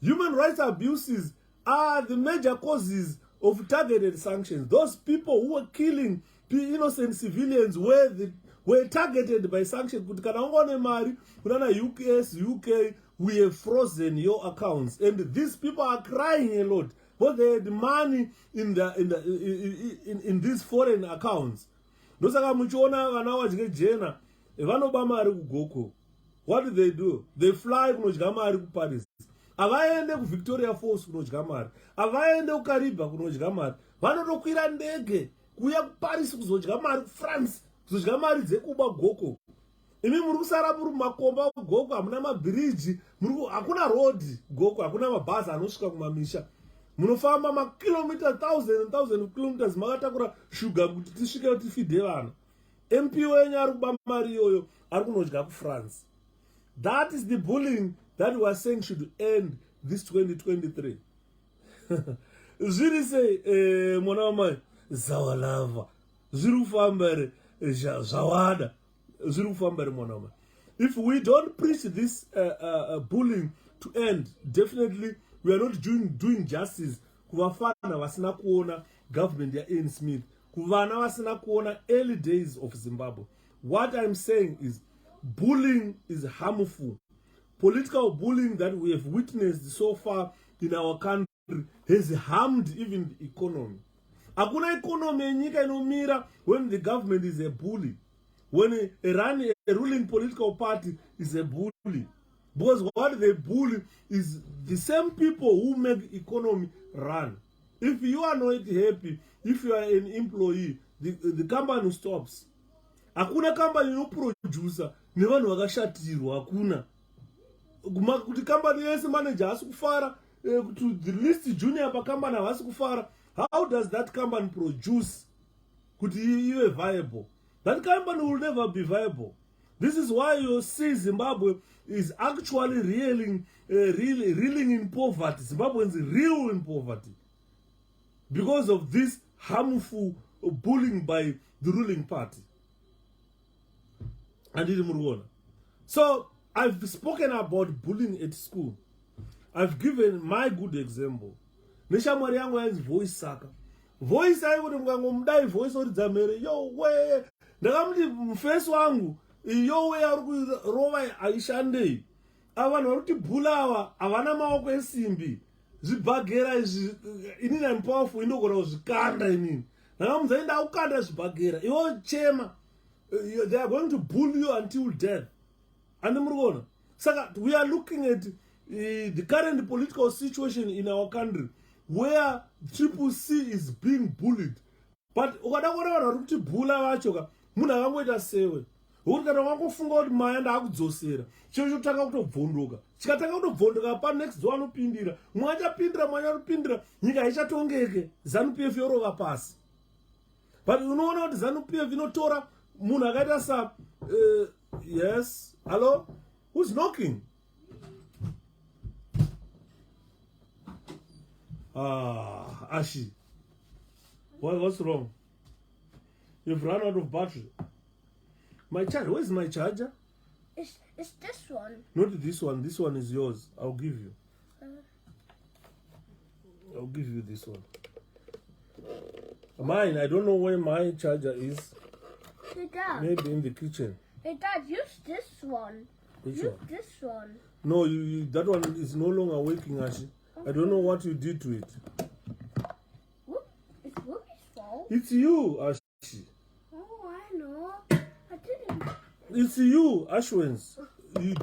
Human rights abuses are the major causes of targeted sanctions. Those people who were killing innocent civilians were targeted by sanctions. US, UK, we have frozen your accounts, and these people are crying a lot, but they had money in these foreign accounts. What do? They fly to Paris. Avaende ku Victoria Falls kunodya mari, avaende ku Kariba kunodya mari, vanotokwira ndege kuya ku Paris kuzodya mari, France kuzodya mari dzekuba goko. Imi muri kusara muri makomba goko, hamuna mabridge, hakuna road goko, hakuna mabhazi anosvika kumamisha. Munofamba makilomita 1000 kilometers makatakura sugar kuti tisvike kuti tifide vana. MP wenyu ari kuba mari iyoyo ari kunodya ku France. That is the bullying that we are saying should end this 2023. Zviri say, Monama, Zawalava. zviri kufamba here zvawada zviri kufamba here mwana wama. If we don't preach this bullying to end, definitely we are not doing justice kuvafana vasina kuona government ya Ian Smith, kuvana vasina kuona early days of Zimbabwe. What I'm saying is bullying is harmful. Political bullying that we have witnessed so far in our country has harmed even the economy. Hakuna economy yenyika inomira when the government is a bully. When a ruling political party is a bully. Because what they bully is the same people who make economy run. If you are not happy, if you are an employee, the company stops. Hakuna company no producer, nevanhu vakashatirwa hakuna. Kuti company yese manager hasi kufara, to the least junior pa company hasi kufara. How does that company produce kuti iwe viable? That company will never be viable. This is why you see Zimbabwe is actually reeling in poverty. Zimbabweans real in poverty because of this harmful bullying by the ruling party. So I've spoken about bullying at school. I've given my good example. Neshamwari yangu yanzi voice saka. Voice ayi kuti mukangomudai voice ori dzamere yo we ndakamudi mufesi wangu iyo we ari kurova aishandei. Ava vanhu vari kutibhula havana maoko esimbi. Zvibhagera izvi inini I'm powerful indogona kuzvikanda inini. Ndakamudza enda kukanda zvibhagera. Iwo chema. They are going to bully you until death. And Saka, we are looking at the current political situation in our country where CCC is being bullied. But ukadakuona vanhu vari kutibhula vacho munhu akangoita sewe. Kuti kana wakufunga kuti maya ndaakudzosera chiro chotanga kutobvondoka. Chikatanga kutobvondoka pa next door anopindira. Mumwe achapindira mumwe anopindira nyika haichatongeke. Zanu PF yorova pasi. But unoona kuti Zanu PF inotora munhu akaita sa yes, hello? Who's knocking? Ashi. What's wrong? You've run out of battery. My charger, where's my charger? It's this one. Not this one. This one is yours. I'll give you. I'll give you this one. Mine, I don't know where my charger is. Hey, Dad. Maybe in the kitchen. Hey, Dad, use this one. Which use one? This one. No, that one is no longer working, Ashi. I don't know what you did to it. It's Whoopi's fault. It's you, Ashi. Oh, I know. I didn't. It's you, Ashwins. You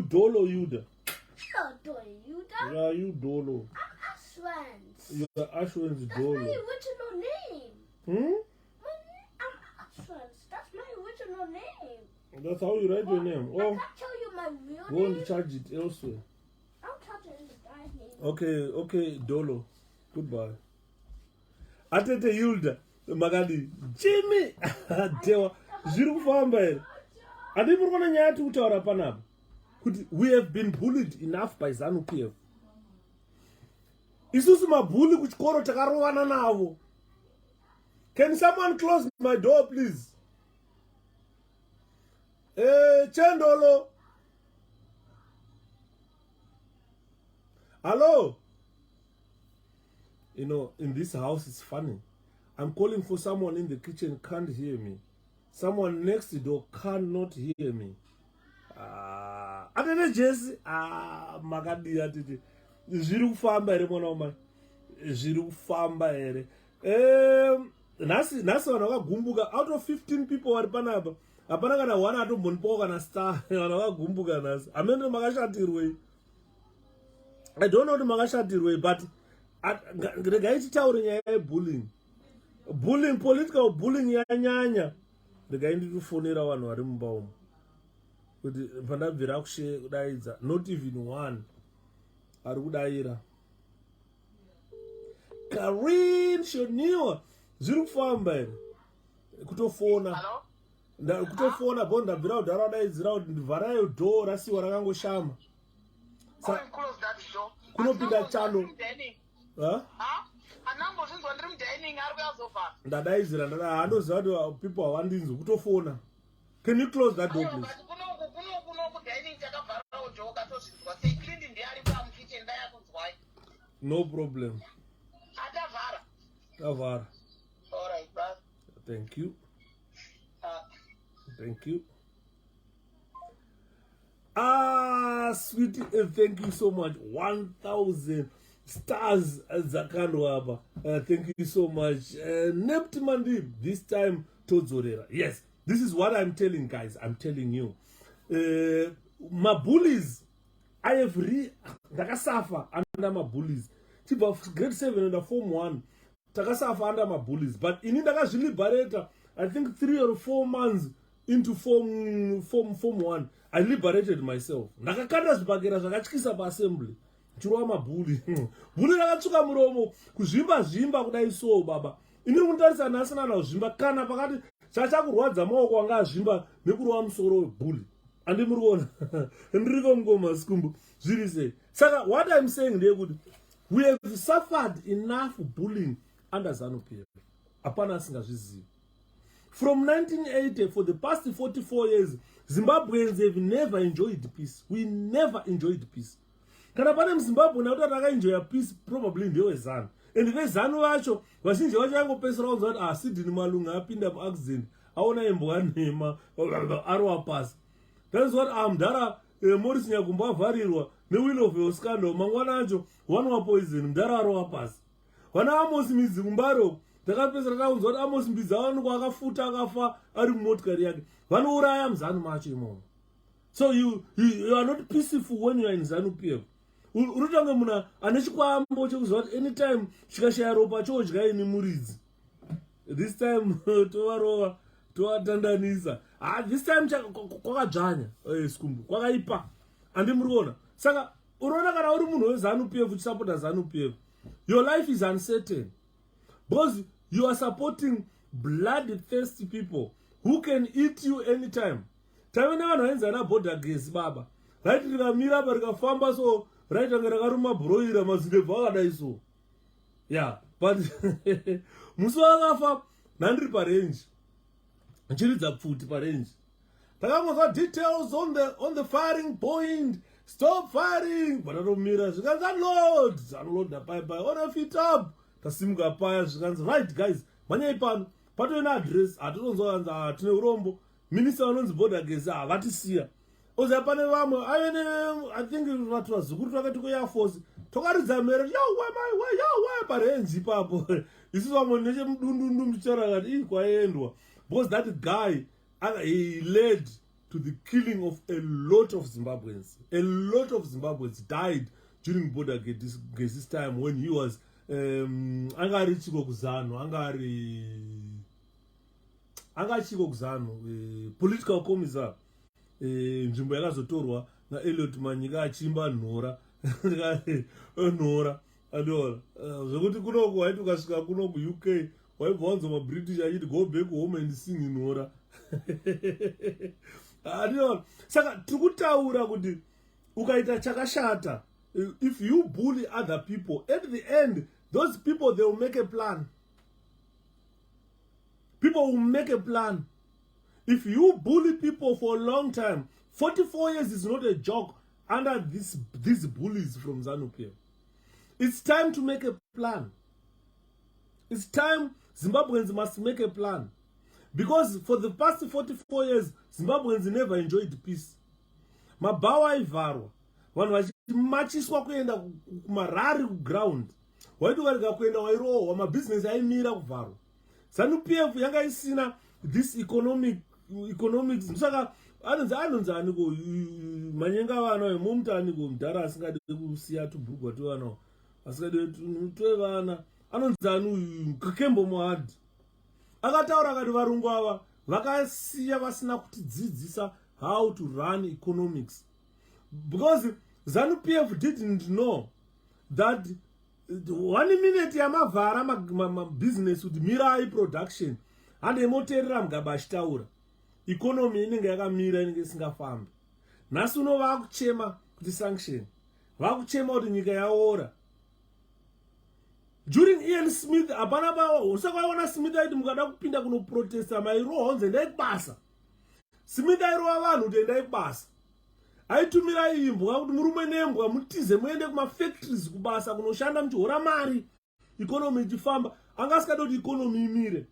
dolo, Yuda. You're doing you, Dad. Yeah, you dolo. I'm Ashwins. You're Ashwins That's dolo. my original name. I'm Ashwins. That's my original name. That's how you write your name. I Oh, can't tell you my real go name. and charge it elsewhere. I'll charge it in the guy's name. Okay, dolo. Goodbye. Atete Hilda, Magadi, Jimmy, Dewa, zviri kufamba here. Andi muri kuona nyaya yatiri kutaura panapa. Kuti we have been bullied enough by Zanu PF. Isusu mabhuli kuchikoro takarovana navo. Can someone close my door, please? Chendolo. Hello? You know, in this house it's funny. I'm calling for someone in the kitchen, can't hear me. Someone next door cannot hear me. Atene Jesse, Magadi atete. Zviri kufamba here mwana wamai. Zviri kufamba here. Nasi vanhu vakagumbuka out of 15 people vari panapa. Hapana kana one atombonipawo kana star. Vanhu vakagumbuka nasi. Hamene makashatirwei. I don't know kuti makashatirwei, but regai titaure nyaya yebullying. Bullying, political bullying yanyanya. Regai ndikufonera vanhu vari mumba umu. Kuti pandabvira kudaidza, not even one ari kudaira. Karin Shoniwa zviri kufamba here. Kutofona. Kutofona bo ndabvira kudhara kudaidzira kuti ndivharayo door rasiwa rakangoshama. Kunopinda chano. ndadaizira handoziva kuti people hawandinzwi kutofona. Can you close that door, please? No problem. Tavara. All right, bye. Thank you. Thank you. Sweetie, thank you so much. 1,000 stars, Zakandwaba. Thank you so much. Neptimandi, this time, Todzorera. Yes, this is what I'm telling, guys. I'm telling you. My bullies, I have Takasafa under my bullies. Tipo grade 7 under Form 1. Takasafa under my bullies. But in Indakashili Bareta, I think 3 or 4 months into Form 1, I liberated myself. Nakakanda zvibagera zvakatyisa paassembly. Chirwa mabuli. Buli rakatsuka muromo kuzvimba kudai so baba. Iniri kuntarisa nasina na zvimba kana pakati chachakurwadza maoko anga zvimba nekurwa musoro webuli. Andimuriona. Ndriko ngoma sikumbu. Zviri sei. Saka what I'm saying ndeyekuti we have suffered enough bullying under Zanu PF. Apana asingazvizivi. From 1980, for the past 44 years, Zimbabweans have never enjoyed peace. We never enjoyed peace. Kana pane Zimbabwe na kuti akaenjoya peace probably ndewe Zanu. And the Zanu vacho vazhinji vacho yangopesera kunzwa kuti Sidini Malunga apinda muaccident aona imbwa nhema arwa pasi. That's what Mdara Morris Nyakumba avharirwa neWillow scandal mangwana acho wanwa poison Mdara arwa pasi. Wana Amos Midzi kumbaro takapesera takunzwa kuti Amos Midzi awanikwa akafuta akafa ari mumotikari yake. Vanouraya muZanu macho imomo. So you are not peaceful when you are in Zanu PF. Unotange muna ane chikwambo chekuzwa kuti anytime chikashaya ropa chodya ini muridzi. This time tovarova tovatandanisa. This time kwakadzvanya sikumbu kwakaipa. Andimuriona. Saka unoona kana uri munhu weZanu PF uchisapota Zanu PF. Your life is uncertain. Because you are supporting bloodthirsty people who can eat you anytime. Tavena vanhu vainzana border gas baba. Right rikamira apa rikafamba so right anga rakaruma broiler mazindebva akadai so. Yeah, but musi wakafa nhandiri parange. Nchiridza pfuti parange. Takamuzwa details on the firing point. Stop firing. Vanatomira zvikanzi unload bye on feet up. Tasimuka paya zvikanzi right guys. Manyai pano. Patoina address atonzwa tine urombo. Minister anonzi border gas avatisiya. Oza pane vamwe I think vatu vazukuru vakati kuya force. Tokaridza mere yo parenji papo. Isusu vamwe nechemudundundu mchara kati kwaendwa. Because that guy he led to the killing of a lot of Zimbabweans. A lot of Zimbabweans died during border gas this time when he was angari chiko kuzano angachiko kuzano political commissar nzvimbo yakazotorwa naEliot Manyika achimba nhora nhora andora zvekuti kunoku waiti ukasvika kunoku UK waibva wanzwa maBritish achiti go back home and sing nhora andora saka tikutaura kuti ukaita chakashata if you bully other people at the end those people they will make a plan. People will make a plan. If you bully people for a long time, 44 years is not a joke under these bullies from Zanu PF. It's time to make a plan. It's time Zimbabweans must make a plan. Because for the past 44 years, Zimbabweans never enjoyed peace. Mabawa aivarwa. Vanhu vachimachiswa kuenda kumarari kuground. Waitu varika kuenda wairohwa mabusiness aimira kuvharwa. Zanu PF yanga isina this economics saka anonzi aniko manyenga vana mumta aniko mudhara asingade kusiya tubhurugwa twevana asingade twevana anonzi anu kakembo muhadhi akataura akati varungu ava vakasiya vasina kutidzidzisa how to run economics because Zanu PF didn't know that 1 minute yamavhara business with mirai production and emoterera mugaba achitaura economy inenge yakamira inenge isingafambi nhasi uno vakuchema kuti sanction vakuchema kuti nyika yaora during Ian Smith hapana pawo usakwaona Smith aiti mukada kupinda kunoprotesta mairoha honze ndai kubasa. Smith airoha vanhu kuti endai kubasa. Aitumira imbwa kuti murume nembwa mutize muende kuma factories kubasa kunoshanda muchihora mari economy ichifamba. Anga asikada kuti economy imire.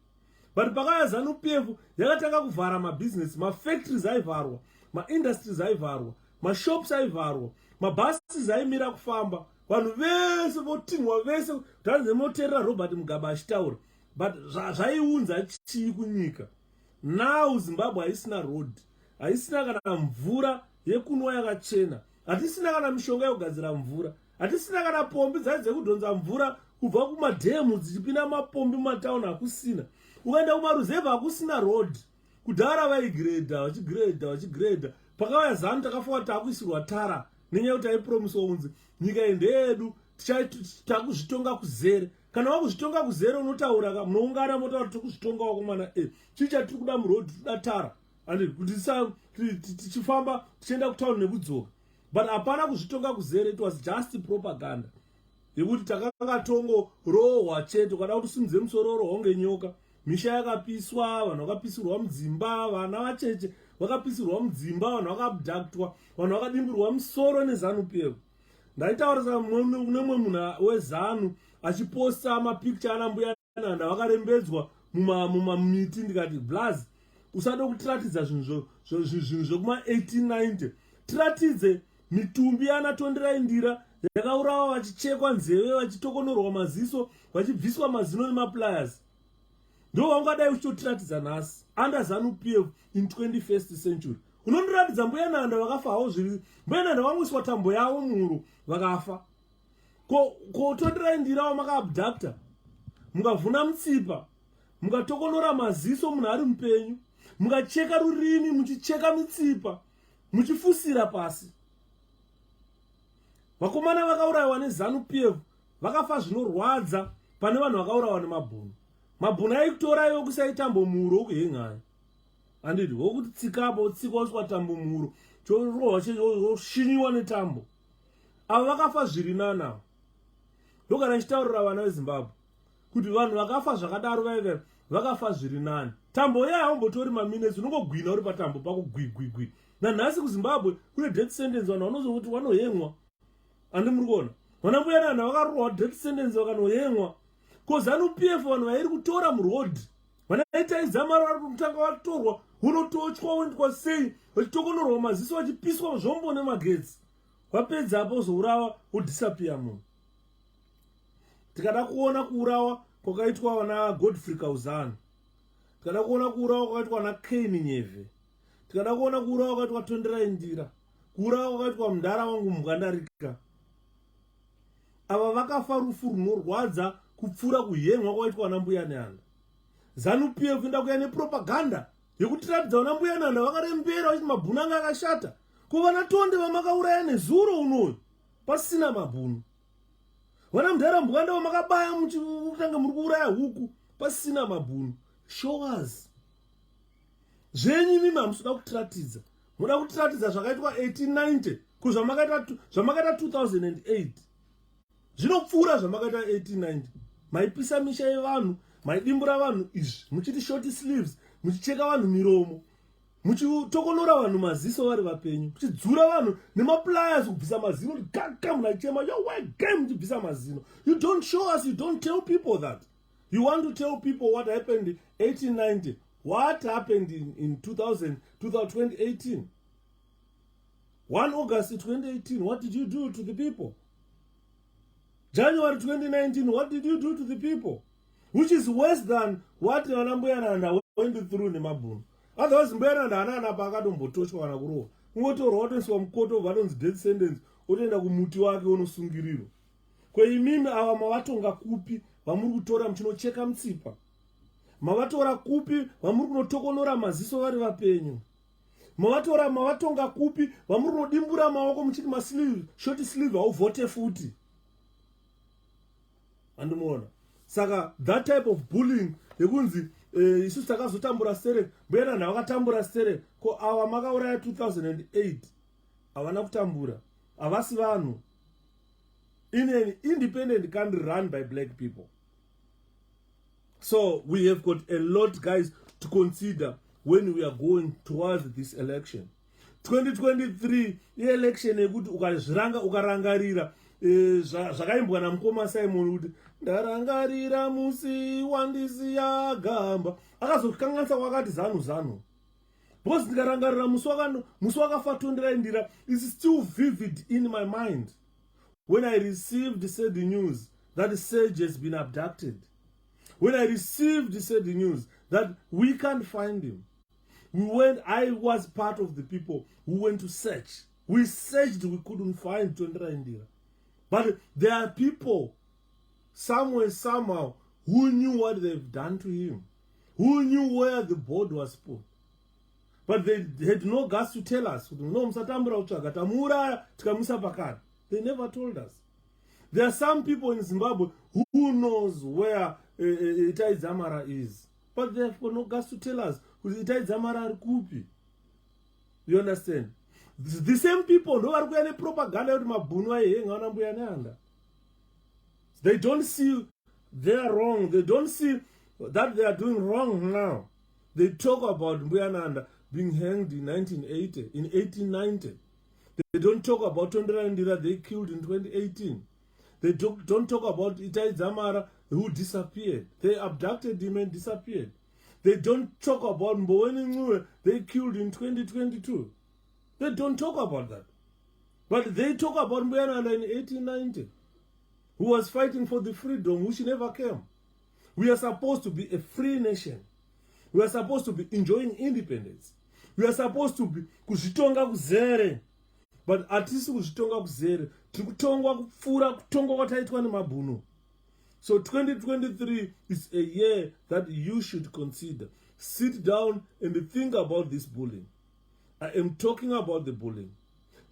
But pakaya Zanu PF yakatanga kuvhara mabusiness, mafactories aivharwa, maindustries aivharwa, mashops aivharwa, mabuses aimira kufamba. Vanhu vese votinhwa vese tanze moterera Robert Mugabe achitaura. But zvaiunza chii kunyika. Now Zimbabwe haisina road, haisina kana mvura yekunwa yakachena, hatisina kana mishonga yekugadzira mvura, hatisina kana pombi dzekudhonza mvura kubva kumadhemu dzichipinda mapombi mumatauni hakusina. Ukaenda kumaruzevha hakusina road. Kudhara vachigiredha. Pakauya Zanu takafa takuisirwa tara nenyaya yekuti aipromiswa unzi nyika ndeyedu takuzvitonga kuzere. Kana wakuzvitonga kuzere unotaura munoungana motaura kuti kuzvitonga wakomana chicha tiri kuda muroad tinoda tara andi kuti tichifamba tichienda kutauni nekudzoka. But hapana kuzvitonga kuzere, it was just propaganda yekuti takanga tongorohwa chete. Ukada kuti usimudze musoro rohwa ngenyoka. Misha yakapiswa, vanhu vakapisirwa mudzimba, vana vacheche vakapisirwa mudzimba, vanhu vakabhadhaktwa, vanhu vakadimburwa musoro neZanu PF. Ndaitaurisa nemwe munhu weZanu achiposta mapicture ana mbuya Nanda vakarembedzwa mumamiti. Ndikati blazi usade kutiratidza zvinhu zvekuma 1890, tiratidze mitumbi yana Tonderai Ndira yakaurawa vachichekwa nzeve, vachitokonorwa maziso, vachibviswa mazino nemapliers. Ndo wangadai uchitotiratidza nhasi under Zanu PF in 21st century. Unondiratidza mbuya Nanda vakafa hawo zviri. Mbuya Nanda vamwiswa tambo yavo muhuro vakafa. Ko Tonderai Ndira wamakaabhadhakta, mukavhuna mutsipa, mukatokonora maziso munhu ari mupenyu, mukacheka rurimi, muchicheka mitsipa, muchifusira pasi. Vakomana vakaurayiwa neZanu PF vakafa zvinorwadza pane vanhu vakaurayiwa nemabhunu. Mabhunu aikutora iwo kusaitambo muhuro wokuheng'anya. Handiti wokuti tsikapo utsika uswa tambo muhuro chorohwa choshinyiwa netambo. Ava vakafa zviri nanawo. Ndokana chitaurira vana veZimbabwe kuti vanhu vakafa zvakadaro vaive vakafa zviri nani. Tambo yaya haumbotori maminutes, unongogwina uri patambo pako gwigwigwi. Nanhasi kuZimbabwe kune death sentence, vanhu vanozokuti vanohemwa. Handi muri kuona vana mbuya Nanda vakarohwa death sentence vakanohemwa. Ko Zanu PF vanhu vairi kutora muroad vanaita izamara vari kutanga vatorwa unotochwa unoitwa sei, vachitokonorwa maziso, vachipiswa zvombo nemagetsi. Vapedza apo zourawa udisappear munhu. Tikada kuona kuurawa kwakaitwa vana Godfrey Kauzana, tikada kuona kuurawa kwakaitwa vana Cain Nyeve, tikada kuona kuurawa kwakaitwa Tonderai Ndira, kuurawa kwakaitwa mundara wangu Mugwandarika. Ava vakafa rufu runorwadza kupfuura kuhemwa kwaitwa vana mbuya Nanda. Zanu PF inda kuya nepropaganda yekutiratidza vana mbuya Nanda vakarembera vachiti mabhunu anga akashata. Ko vana Tonde vamakauraya nezuro unoyu pasina mabhunu. Vana Mudharambwanda vamakabaya muchitanga muri kuuraya huku pasina mabhunu. Show us. Zvenyu mimi hamusoda kutiratidza. Muda kutiratidza zvakaitwa 1890 kuzvamakaita 2008. Zvinopfuura zvamakaita 1890. Maipisa misha yevanhu, maidimbura vanhu izvi, muchiti short sleeves, muchicheka vanhu miromo, muchitokonora vanhu maziso vari vapenyu, muchidzura vanhu nemapliers kubvisa mazino, kaka munachema yo wege muchibvisa mazino. You don't show us, you don't tell people that. You want to tell people what happened in 1890. What happened in 2018? 1 August 2018, what did you do to the people? January 2019, what did you do to the people? Which is worse than what Mbuya Nanda went through nemabhunu. Otherwise, Mbuya Nanda hana pakadombotochwa kana kurohwa. Ungotorwa watoiswa mukoto vanonzi death sentence, otoenda kumuti wake unosungirirwa. Kweimimi ava mavatonga kupi vamuri kutora muchinocheka mutsipa? Mavatora kupi vamuri kunotokonora maziso vari vapenyu? Mavatonga kupi vamuri kunodimbura maoko muchiti masleeve, short sleeve hauvhote futi? Andimuona. Saka that type of bullying yekunzi isusu takazotambura stere, Mbuya Nanda vakatambura stere. Ko ava makauraya 2008 havana kutambura, havasi vanhu. in an independent country run by black people. So we have got a lot, guys, to consider when we are going towards this election. 2023 election yekuti ukarangarira zvakaimbwa namukoma Simon kuti ndarangarira musi wandisiya gamba, akazokanganisa kwakati Zanu. Because ndikarangarira musi wakafa tondilaindira is still vivid in my mind when I received said news that Sage has been abducted. When I received said news that we can't find him. I was part of the people who went to search. We searched, we couldn't find Tondra Indira. But there are people somewhere, somehow, who knew what they've done to him, who knew where the board was put. But they had no guts to tell us. They never told us. There are some people in Zimbabwe who knows where Itai Zamara is. But they have no guts to tell us. Itai Zamara are kupi. You understand? The same people who are going to propaganda. They don't see they are wrong. They don't see that they are doing wrong now. They talk about Mbuyananda being hanged in 1980, in 1890. They don't talk about Tondra Indira they killed in 2018. They don't talk about Itai Zamara who disappeared. They abducted him and disappeared. They don't talk about Mboweni Ngwe they killed in 2022. They don't talk about that. But they talk about Mbuyananda in 1890, who was fighting for the freedom which never came. We are supposed to be a free nation. We are supposed to be enjoying independence. We are supposed to be kuzvitonga kuzere. But atisi kuzvitonga kuzere. Tikutongwa kupfura kutongwa kwataitwa nemabhunu. So 2023 is a year that you should consider. Sit down and think about this bullying. I am talking about the bullying.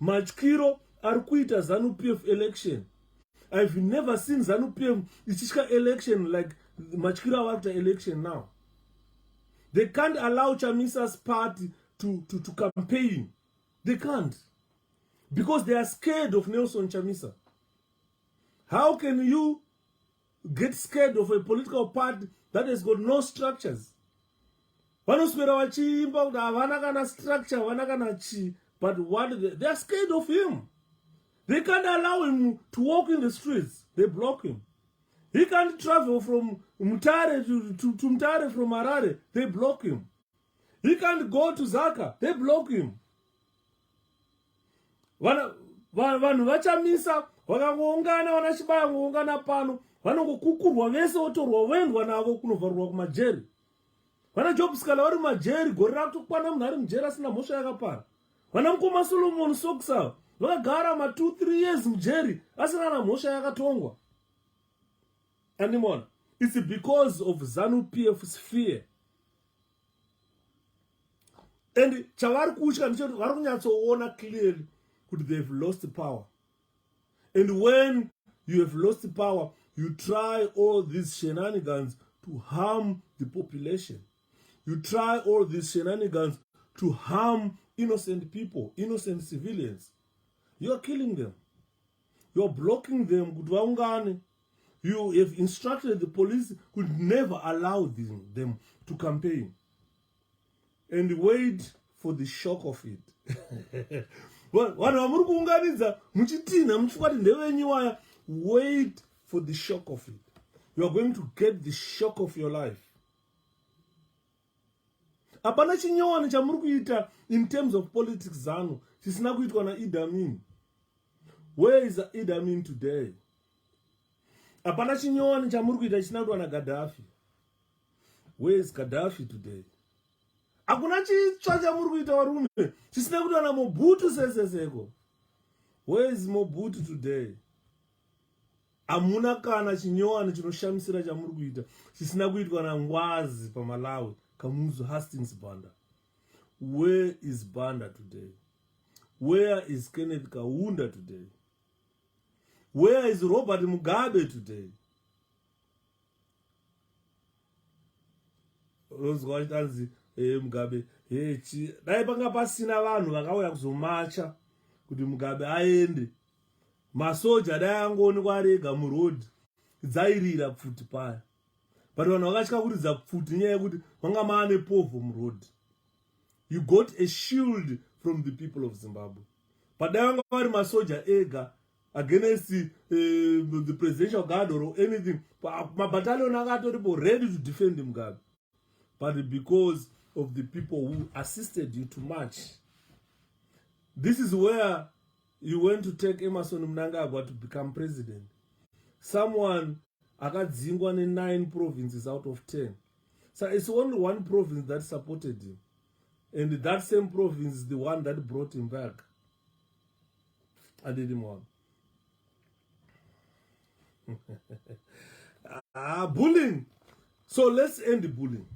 Matyiro arikuita Zanu PF election. I've never seen Zanu PF ichishka election like Matyiro after election now. They can't allow Chamisa's party to campaign. They can't. Because they are scared of Nelson Chamisa. How can you get scared of a political party that has got no structures? Vanoswera vachiimba kuti havana kana structure, havana kana chi. But what they are scared of him. They can't allow him to walk in the streets. They block him. He can't travel from Mutare to Mutare from Harare. They block him. He can't go to Zaka. They block him. Vanhu vachamisa vakangoungana vanachibaya ngoungana pano vanongokukurwa vese votorwa voendwa navo kunovharurwa kumajeri. Vana Jobskala vari mumajeri gore rakutokwana munhu ari mujeri asina mhosva yakapara. Vana mukoma Solomon Soksa vakagara 2-3 years mujeri asina na mhosva yakatongwa. Animal. It's because of Zanu PF's fear. And chavari kutya ndicho vari kunyatsoona clearly kuti they've lost power. And when you have lost power, you try all these shenanigans to harm the population. You try all these shenanigans to harm innocent people, innocent civilians. You are killing them. You are blocking them. You have instructed the police could never allow them to campaign. And wait for the shock of it. Wait for the shock of it. You are going to get the shock of your life. Apana chinyowani chamuri kuita in terms of politics Zanu. Chisina kuitwa na Idi Amin. Where is Idi Amin today? Apana chinyowani chamuri kuita chisina kuitwa na Gaddafi. Where is Gaddafi today? Hakuna chitsva chamuri kuita varume chisina kuitwa na Mobutu seseseko. Where is Mobutu today? Amuna kana chinyowani chinoshamisira chamuri kuita chisina kuitwa na Ngwazi paMalawi. Kamuzu Hastings Banda. Where is Banda today? Where is Kenneth Kaunda today? Where is Robert Mugabe today? Mugabe dai panga pasina vanhu vakauya kuzomacha kuti Mugabe aende masoja dai angoonekwa ari ega murodhi dzairira pfuti paya, but vanhu vakatya kuridza pfuti nyaya yekuti manga maane povho murodhi. You got a shield from the people of Zimbabwe. But dai vanga vari masoja ega against the presidential guard or anything, mabattalion akatoripo ready to defend Mugabe. But because of the people who assisted you to march, this is where you went to take Emerson Mnangagwa to become president. Someone akadzingwa in 9 provinces out of 10. So it's only one province that supported him. And that same province is the one that brought him back. I did him on. Bullying. So let's end the bullying.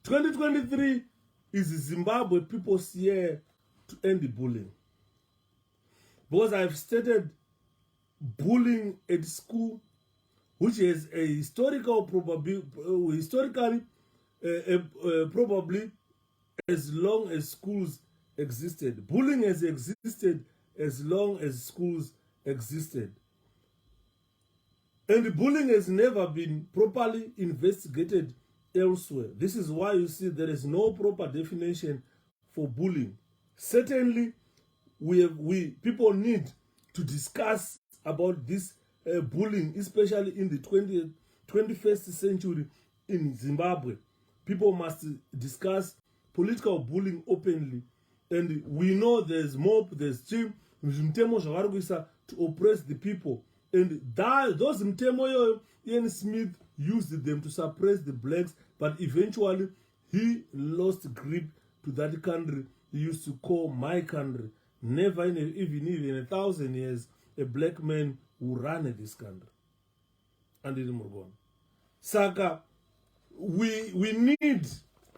2023 is Zimbabwe people's year to end the bullying. Because I've stated bullying at school, which is a historical probably as long as schools existed. Bullying has existed as long as schools existed. And the bullying has never been properly investigated elsewhere. This is why you see there is no proper definition for bullying. Certainly, people need to discuss about this bullying, especially in the 21st century in Zimbabwe. People must discuss political bullying openly. And we know there's mob, there's team, to oppress the people. And those mtemo, Ian Smith used them to suppress the blacks, but eventually he lost grip to that country he used to call my country. Never even 1,000 years a black man will run this country. And it move on. Saka, we need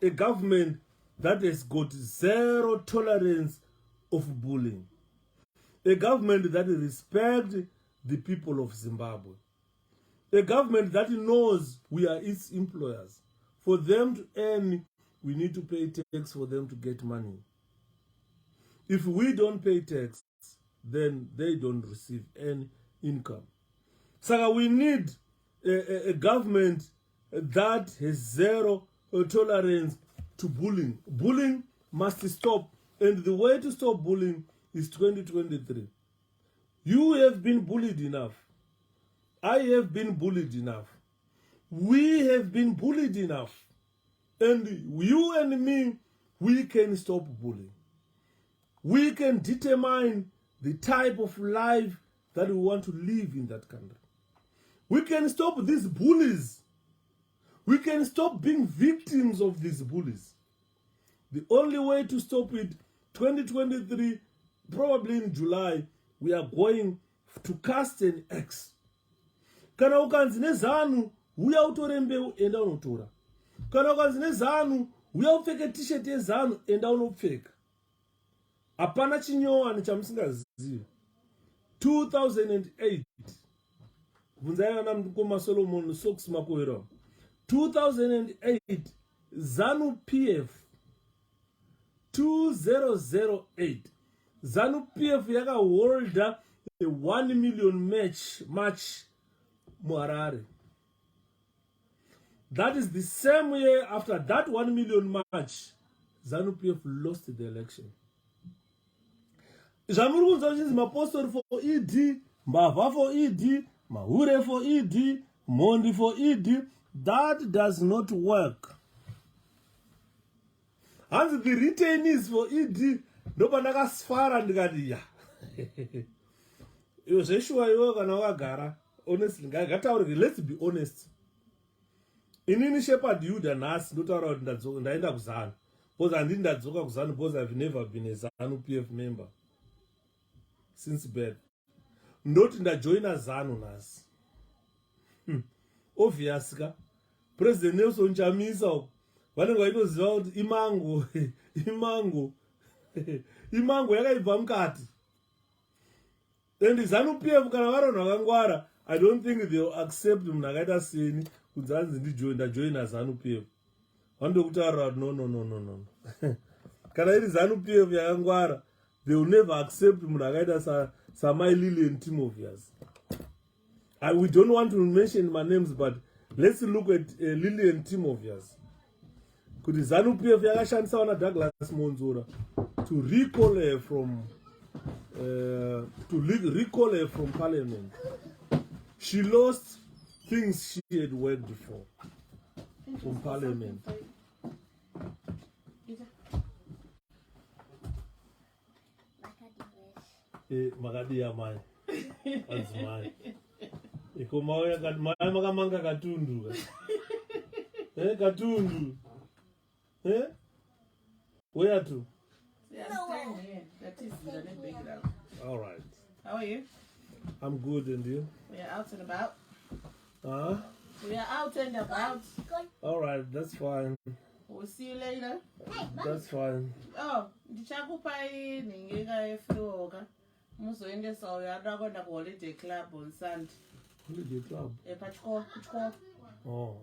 a government that has got zero tolerance of bullying. A government that respects the people of Zimbabwe. A government that knows we are its employers. For them to earn, we need to pay tax for them to get money. If we don't pay tax, then they don't receive any income. So we need a government that has zero tolerance to bullying. Bullying must stop. And the way to stop bullying is 2023. You have been bullied enough. I have been bullied enough. We have been bullied enough. And you and me, we can stop bullying. We can determine the type of life that we want to live in that country. We can stop these bullies. We can stop being victims of these bullies. The only way to stop it, 2023, probably in July, we are going to cast an X. Kana ukanzi nezanu, uya utore mbeu enda unotora. Kana ukanzi nezanu, uya upfeke t-shirt yezanu enda unopfeka. Hapana chinyowa nechamusingazivi. 2008. Bvunzai vana mukoma Solomon socks makohera. 2008 Zanu PF 2008 Zanu PF yakaholda a 1 million march muharare. That is the same year after that 1 million march, Zanu PF lost the election. Zvamuri kunzwa zvichinzi mapostori for ED, mbavha for ED, mahure for ED, mondi for ED. That does not work. And the retainees for ED, ndopandakasfara ndikati ya. Iwo zveshuwa iwo kana wakagara, honestly, ngataurike, let's be honest. Inini Shepherd Yuda nhasi ndotaura kuti ndaenda kuZanu. Because handini ndadzoka kuZanu because I've never been a Zanu PF member since birth. Ndoti ndajoina Zanu nhasi. Obvious ka. President Nelson Chamisa vanenge vaitoziva kuti imango yakaibva mukati. And Zanu PF kana varonhu vakangwara, I don't think they'll accept munhu akaita seni kunzi hanzi ndajoina Zanu PF. Vandokutaura kuti no. Kana iri Zanu PF yakangwara, they will never accept munhu akaita Samai, Lily, and Timovias. We don't want to mention my names, but let's look at Lily and Timovias. Could Zanu PF yakashandisa wana Douglas Monzora to recall her from parliament. She lost things she had worked for from parliament. Magadi ya mai. That's mine. Ikomao kat mai makamanga katundu. Katundu. Where to? All right. How are you? I'm good, and you? We are out and about. Huh? We are out and about. All right, that's fine. We'll see you later. That's fine. Oh, ndichakupai ningeka efloga. Muzoende so yada kwenda ku holiday club on Sunday. Holiday club? Pachko. Oh.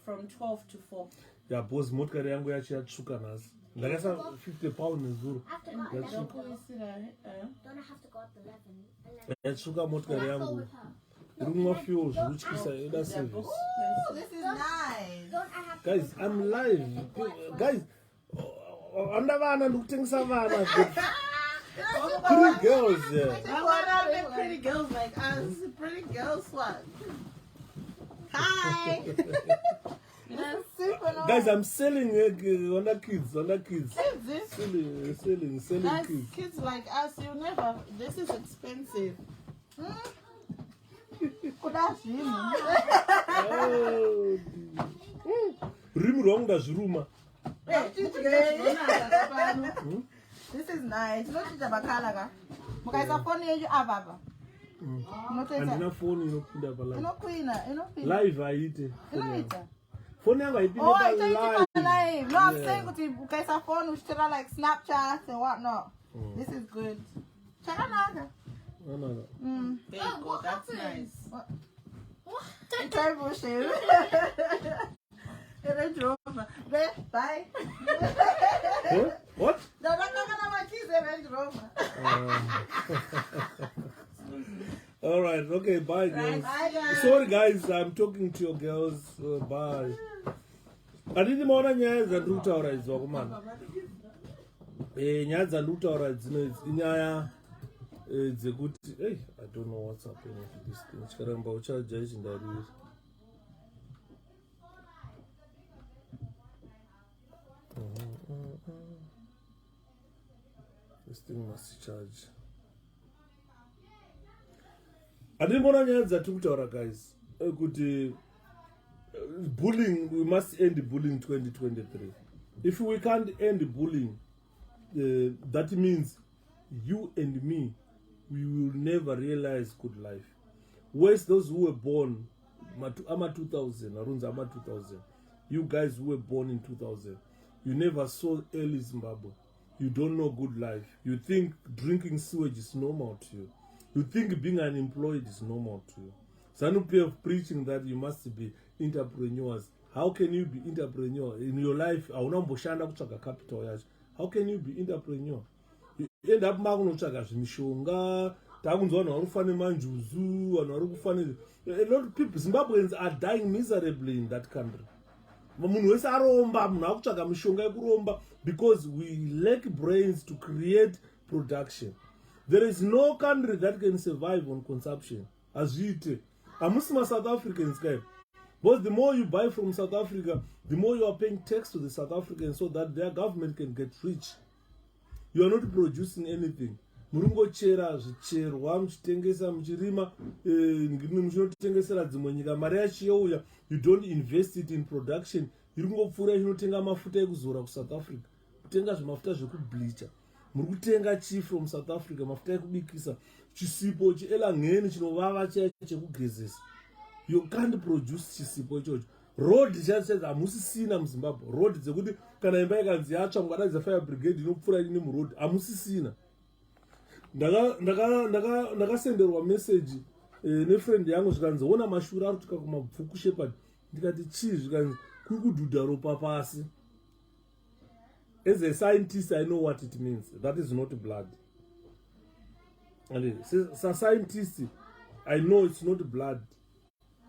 From 12 to 4. Yeah, boss motkari yangu yachiyatsvuka nasi. Ndakasa 50 pounds nezuro. Don't I have to go at the 11? Yatsvuka motkari yangu. Rumwa fuel zvirutyisa ida service. Oh, this is nice. Don't I have Guys, I'm live. Guys, andavana ndikutengesa vana. Pretty girls, yeah. I want to be pretty girls like us. Pretty girls what? Hi. That's super nice. Guys, I'm selling under kids. Kids, Selling guys, kids. kids like us, you never. This is expensive. Could I see him? Rim wrong does rumor. This is nice. No chicha bakalaga. Mukaisa phone yeju ababa. Andina phone inopinda pa live. Inopina. Live aite. Inoita. Phone yangu aipinda Oh, pa I think live. it's live. No, I'm saying kuti mukaisa phone ushitira like Snapchat and whatnot. This is good. Chakanaga. No. There you go. That's nice. What? Turbo shit. Range Rover. Bye. Huh? What? No, my keys are Range Rover. All right. Okay. Bye, girls. Bye, guys. Sorry, guys. I'm talking to your girls. Bye. Adini maona nyaya dzandiri kutaura idzi wakomana. Nyaya dzandiri kutaura idzi inyaya dzekuti I don't know what's happening to this thing. Chikaramba uchaja chindariri. This thing must charge. Adimona nyaya dzatiri kutaura guys. Kuti bullying, we must end bullying 2023. If we can't end bullying, that means you and me, we will never realize good life. Whereas those who were born, Ama 2000, Arunza Ama 2000, you guys who were born in 2000, you never saw early Zimbabwe. You don't know good life. You think drinking sewage is normal to you. You think being unemployed is normal to you. Zanu PF preaching that you must be entrepreneurs. How can you be entrepreneur? In your life, capital. How can you be entrepreneur? You end up makunotsvaga zvimishonga takunzwa vanhu vari kufane manjuzu vanhu vari kufane a lot of people. Zimbabweans are dying miserably in that country. Munhu wese aromba, munhu akutsvaga mishonga yekuromba because we lack brains to create production. There is no country that can survive on consumption. Azviite hamusi South Africans guy. But the more you buy from South Africa, the more you are paying tax to the South Africans so that their government can get rich. You are not producing anything. Murungochera zvicherwa muchitengesa muchirima muchinotengesera dzimwe nyika mari yachiyouya, you don't invest it in production. Iri kungopfuura inotenga mafuta ekuzora kuSouth Africa, kutenga zvimafuta zvekubleacha. Muri kutenga chi from South Africa, mafuta ekubikisa, chisipo cheelangeni chinovava chekugezesa. You can't produce chisipo ichocho. Road chacho hamusisina muZimbabwe. Road dzekuti kana imba ikanzi yatsva mukadaidza fire brigade inopfuura ine muroad hamusisina. Ndakasenderwa message nefriend yangu zvikanzi ona mashura ari kutuka kumabvuku shepherd. Ndikati chii zvikanzi kuri kudhudha ropa pasi. As a scientist I know what it means. That is not blood. And scientists, I know it's not blood.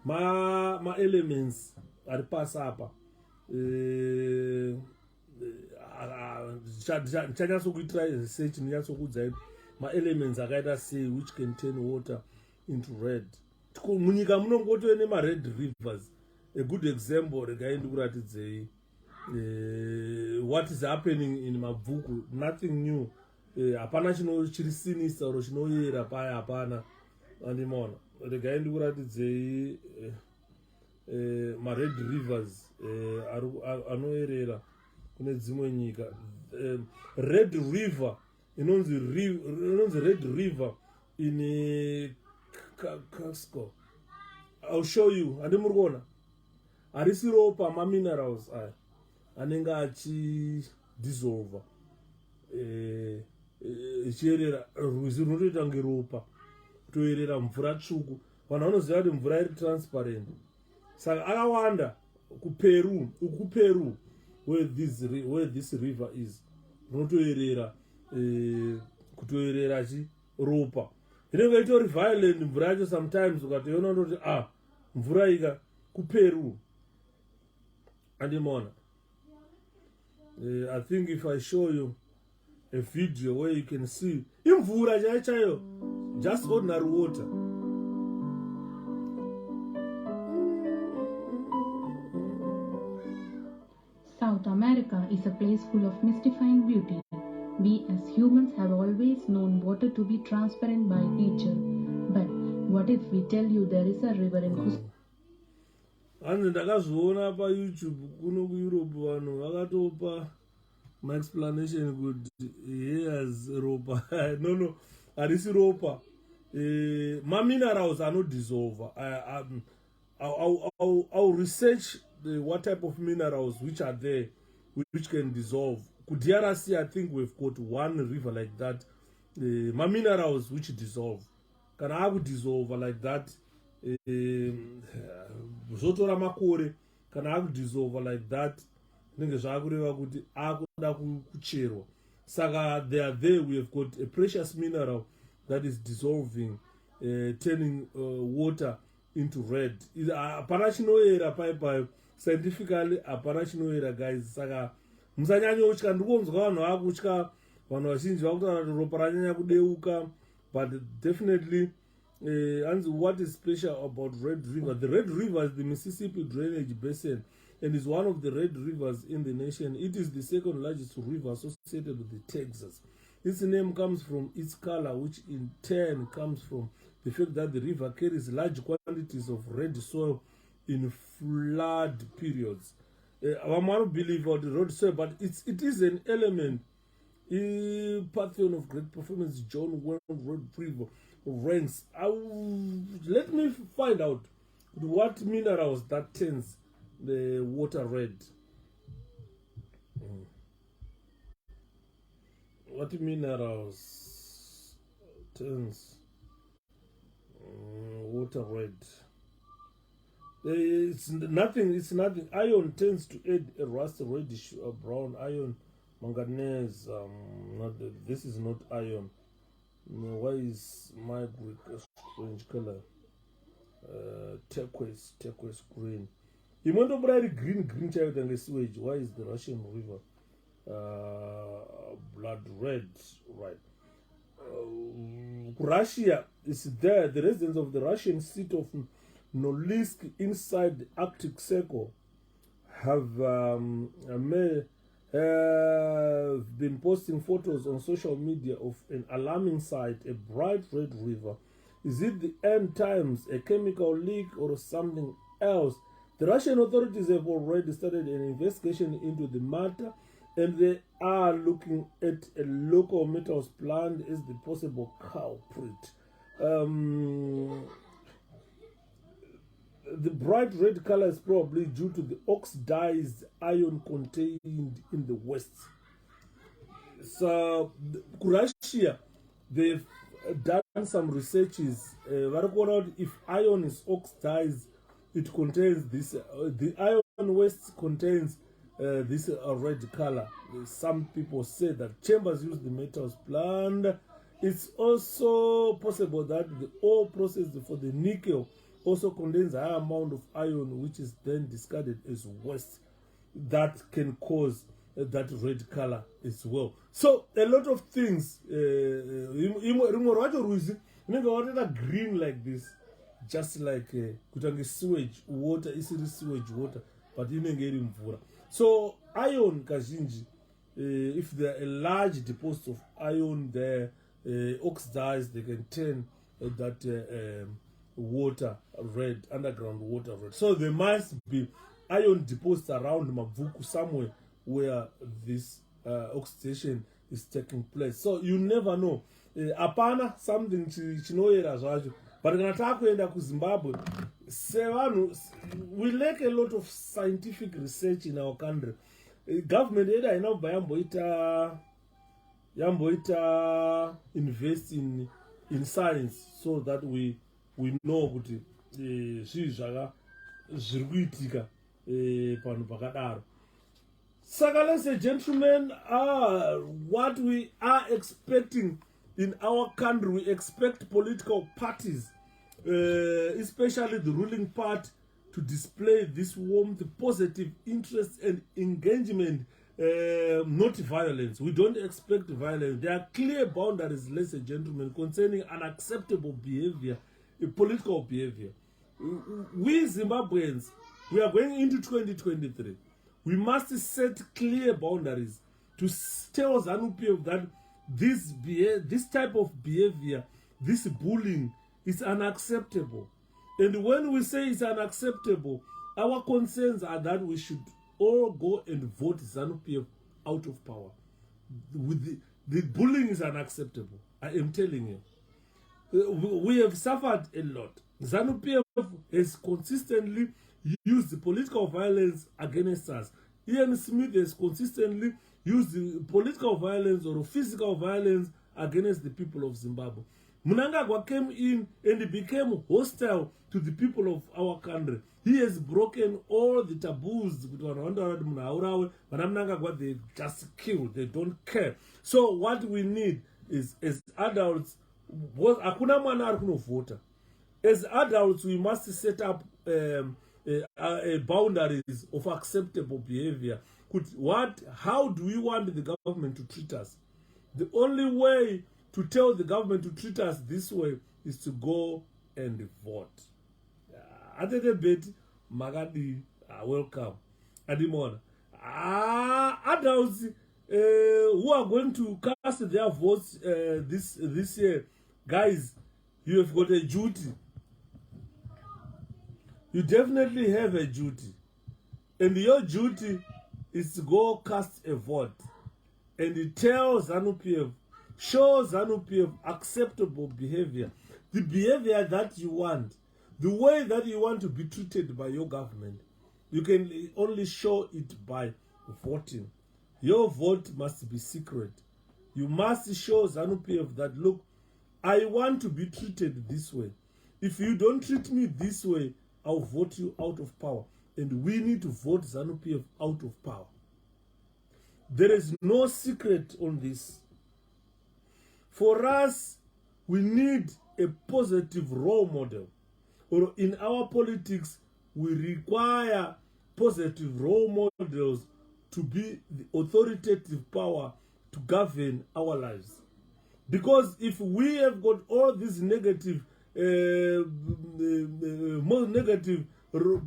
My elements are pass up. Try research my elements are say which can turn water into red. Munyika munongoto ene red rivers. A good example what is happening in Mabvuku, nothing new. Hapana chiri sinister or chinoyera paya hapana andimona. Regai ndikuratidze ma red rivers anoerera kune dzimwe nyika. Red river inonzi red river in Casco. I'll show you. Andimuri kuona harisi ropa ma minerals aya anenge achi dissolve ichierera rwizi runotoita kunge ropa kutoerera mvura tsvuku. Vanhu vanoziva kuti mvura iri transparent. Saka akawanda kuperu where this river is runotoerera kutoerera chi ropa. Inenge itori violent mvura yacho sometimes ukatoiona ndoti mvura ika kuperu andimona. I think if I show you a video where you can see imvura chaiyo, just ordinary water. South America is a place full of mystifying beauty. We as humans have always known water to be transparent by nature. But what if we tell you there is a river in Costa Hanzi ndakazviona pa YouTube kuno kuEurope vanhu vakatopa my explanation kuti here's ropa. No, harisi ropa. Ma minerals are not dissolve. I'll research what type of minerals which are there which can dissolve. DRC, I think we've got one river like that. Ma minerals which dissolve. Can I dissolve like that? Zotora makore kana dissolve like that. Nenge zvakureva kuti akuda kucherwa. Saka there we have got a precious mineral that is dissolving, turning water into red. Hapana chinoera paipai. Scientifically hapana chinoera guys. Saka musanyanya kutya. Ndikonzwa vanhu vakutya, vanhu vazhinji vakutaura kuti ropa ranyanya kudeuka, but definitely and what is special about Red River? The Red River is the Mississippi drainage basin and is one of the red rivers in the nation. It is the second largest river associated with the Texas. Its name comes from its color, which in turn comes from the fact that the river carries large quantities of red soil in flood periods. I want to believe about the red soil, but it is an element. Pantheon of great performance, John Wayne Red River ranks. Let me find out what minerals that turns the water red. What minerals turns water red? It's nothing. Iron tends to add a rust reddish or brown. Iron, manganese. This is not iron. Why is my Greek a strange color? Turquoise green. You want to bright green child and the sewage. Why is the Russian river blood red? Right. Russia is there. The residents of the Russian city of Norilsk inside the Arctic Circle have been posting photos on social media of an alarming sight, a bright red river. Is it the end times, a chemical leak, or something else? The Russian authorities have already started an investigation into the matter, and they are looking at a local metals plant as the possible culprit. The bright red color is probably due to the oxidized iron contained in the west. So, Russia, they've done some researches. If iron is oxidized, it contains this. The iron west contains this red color. Some people say that Chambers used the metals plant It's also possible that the ore processed for the nickel also contains a high amount of iron, which is then discarded as waste. That can cause that red color as well. So a lot of things, green like this, just like sewage water, is sewage water, but mvura. So iron kazhinji, if there are a large deposit of iron there, oxidized, they can turn that water red, underground water red. So there must be iron deposits around Mavuku somewhere where this oxidation is taking place. So you never know. Apana something chinoera zvacho. But kana takuenda kuZimbabwe, we lack a lot of scientific research in our country. Government yedu haina kubva yamboita invest in science so that we know kuti zviri kuitika panhu pakadaro. Saka, ladies and gentlemen, what we are expecting in our country, we expect political parties, especially the ruling party, to display this warmth, positive interest and engagement, not violence. We don't expect violence. There are clear boundaries, ladies and gentlemen, concerning unacceptable behavior, political behavior. We Zimbabweans, we are going into 2023. We must set clear boundaries to tell ZANU-PF that this type of behavior, this bullying, is unacceptable. And when we say it's unacceptable, our concerns are that we should all go and vote ZANU-PF out of power. The bullying is unacceptable. I am telling you. We have suffered a lot. ZANU-PF has consistently used the political violence against us. Ian Smith has consistently used the political violence or physical violence against the people of Zimbabwe. Mnangagwa came in and he became hostile to the people of our country. He has broken all the taboos. They just kill. They don't care. So what we need is, as adults, as adults, we must set up boundaries of acceptable behavior. How do we want the government to treat us? The only way to tell the government to treat us this way is to go and vote. Welcome. Adimona. Adults who are going to cast their votes this year, guys, you have got a duty. You definitely have a duty. And your duty is to go cast a vote. And it tells ZANU-PF, show ZANU-PF acceptable behavior. The behavior that you want. The way that you want to be treated by your government. You can only show it by voting. Your vote must be secret. You must show ZANU-PF that, look, I want to be treated this way. If you don't treat me this way, I'll vote you out of power. And we need to vote ZANU-PF out of power. There is no secret on this. For us, we need a positive role model. Or in our politics, we require positive role models to be the authoritative power to govern our lives. Because if we have got all these negative more negative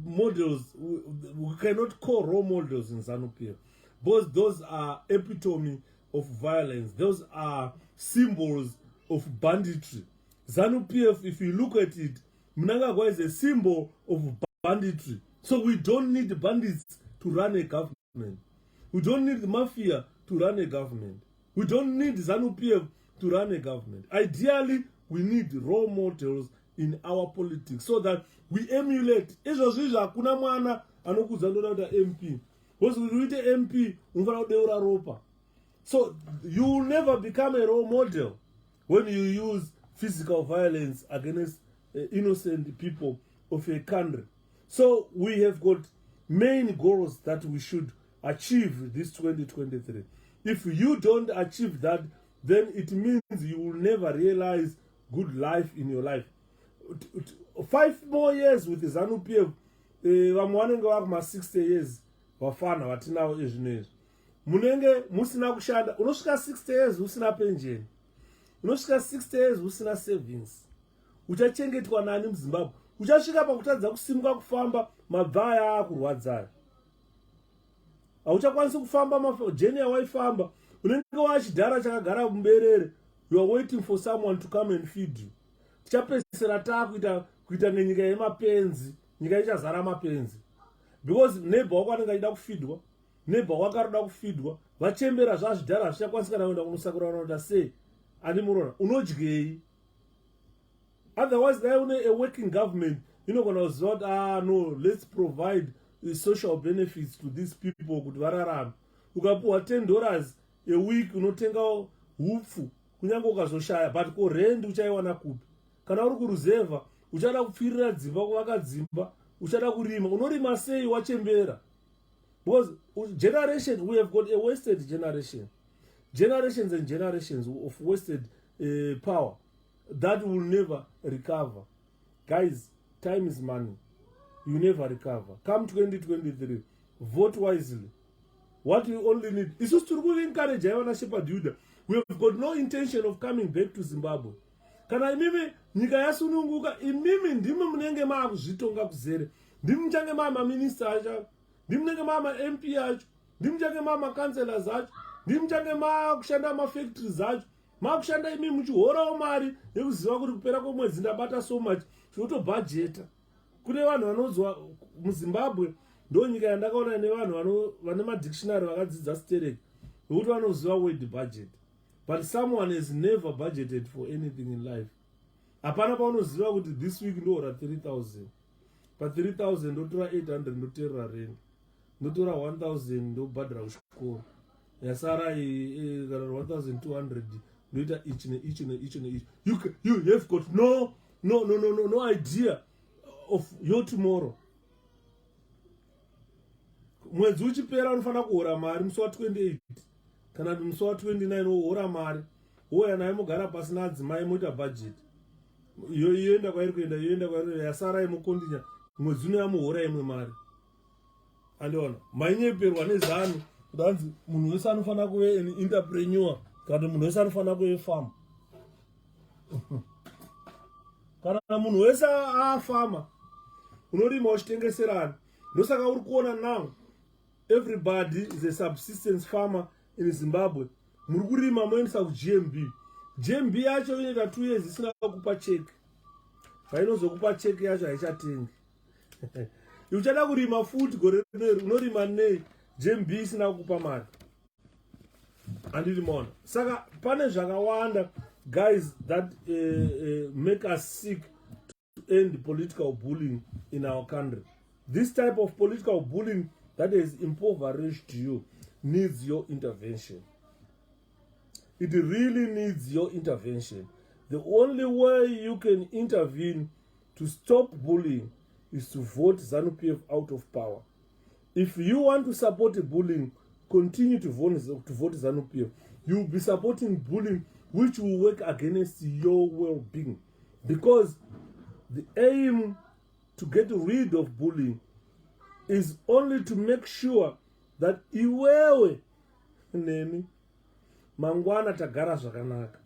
models, we cannot call role models in ZANU-PF, because those are epitome of violence. Those are symbols of banditry. ZANU-PF, if you look at it, Mnangagwa is a symbol of banditry. So we don't need bandits to run a government. We don't need the mafia to run a government. We don't need ZANU-PF to run a government. Ideally, we need role models in our politics so that we emulate. MP. So you will never become a role model when you use physical violence against innocent people of a country. So we have got main goals that we should achieve this 2023. If you don't achieve that, then it means you will never realize good life in your life. 5 more years with Zanu PF, vamwe vanenge vakuma 60 years vafana vatinavo ezvino izvi, munenge musina kushanda. Unosvika 60 years usina pension, unosvika 60 years usina savings. Uchachengetwa nani muZimbabwe? Uchasvika pakutadza kusimuka kufamba, mabva aya akurwadza. Hauchakwanisi kufamba jeni yawaifamba, unenge wachidhara chakagara muberere. You are waiting for someone to come and feed you. Tichapedzisira kuita nenyika yemapenzi, nyika ichazara mapenzi. Because neighbor wako anenge achida kufidwa, neighbor wako arikuda kufidwa, vachembera zvazvidhara zvichakwanisa kuenda kunosakura vanoita sei? Ani murona, unodyei? Otherwise, they only a working government. You know, when I was not, no, let's provide social benefits to these people. Kuti vararam. Ukapuwa $10 a week, unotenga hupfu. Kunyange ukazoshaya, but ko rent uchaiwana kupi. Kana uri kuruzeva, uchada kupfirira dzimba kuvaka dzimba, uchada kurima, unorima sei wachembera. Because generation, we have got a wasted generation. Generations and generations of wasted power that will never recover. Guys, time is money. You never recover. Come 2023, vote wisely. What you only need is just to encourage Ivana Shepherd Yuda. We have got no intention of coming back to Zimbabwe. Kana imimi nyika yasununguka, imimi ndimi munenge maa kuzvitonga kuzere. Ndimi mchange maa maminister acho, ndimi munenge maa ma-MP acho, ndimi mchange maa ma-councillors acho, ndimi mchange maa kushanda ma-factories acho. Makushanda imi muchihorawo mari yekuziva kuti kupera kwemwedzi ndabata so much tinotobhajeta. Kune vanhu vanonzwa muZimbabwe ndo nyika yandakaona nevanhu vane madictionary vakadzidza stereki vokuti vanoziva word budget, but someone has never budgeted for anything in life. Hapana paunoziva kuti this week ndohora 3,000, pa 3,000 ndotora 800 ndoterera rent, ndotora 1,000 ndobhadhara kuchikoro, yasara kana 1,200 ndoita each ne. You have got no idea of your tomorrow. Mwedzi uchipera unofanira kuhora mari musi wa28 kana musi wa29 wohora mari woya naye mugara pasina adzimai moita budget yoenda kwairi kuenda yasara yemukondinya mwedzi uno yamuhora imwe mari. Andiona mainyeperwa nezanu kudanzi munhu wese anofanira kuve an entrepreneur kana munhu wese anofanira kuve farm. Kana munhu wese afama unorima uchitengeserana. Ndosaka uri kuona now everybody is a subsistence farmer in Zimbabwe. Muri kurima moendesa kuGMB yacho inoita 2 years isina kukupa check. Painozokupa check yacho haichatengi. Uchada kurima futi gore rineri unorima nei GMB isina kukupa mari. Andiri mona. Saka pane zvakawanda guys that make us sick to end political bullying in our country. This type of political bullying that has impoverished you needs your intervention. It really needs your intervention. The only way you can intervene to stop bullying is to vote Zanu-PF out of power. If you want to support bullying, continue to vote Zanu-PF. You will be supporting bullying which will work against your well-being. Because the aim to get rid of bullying is only to make sure that iwewe nemi mangwana tagara zvakanaka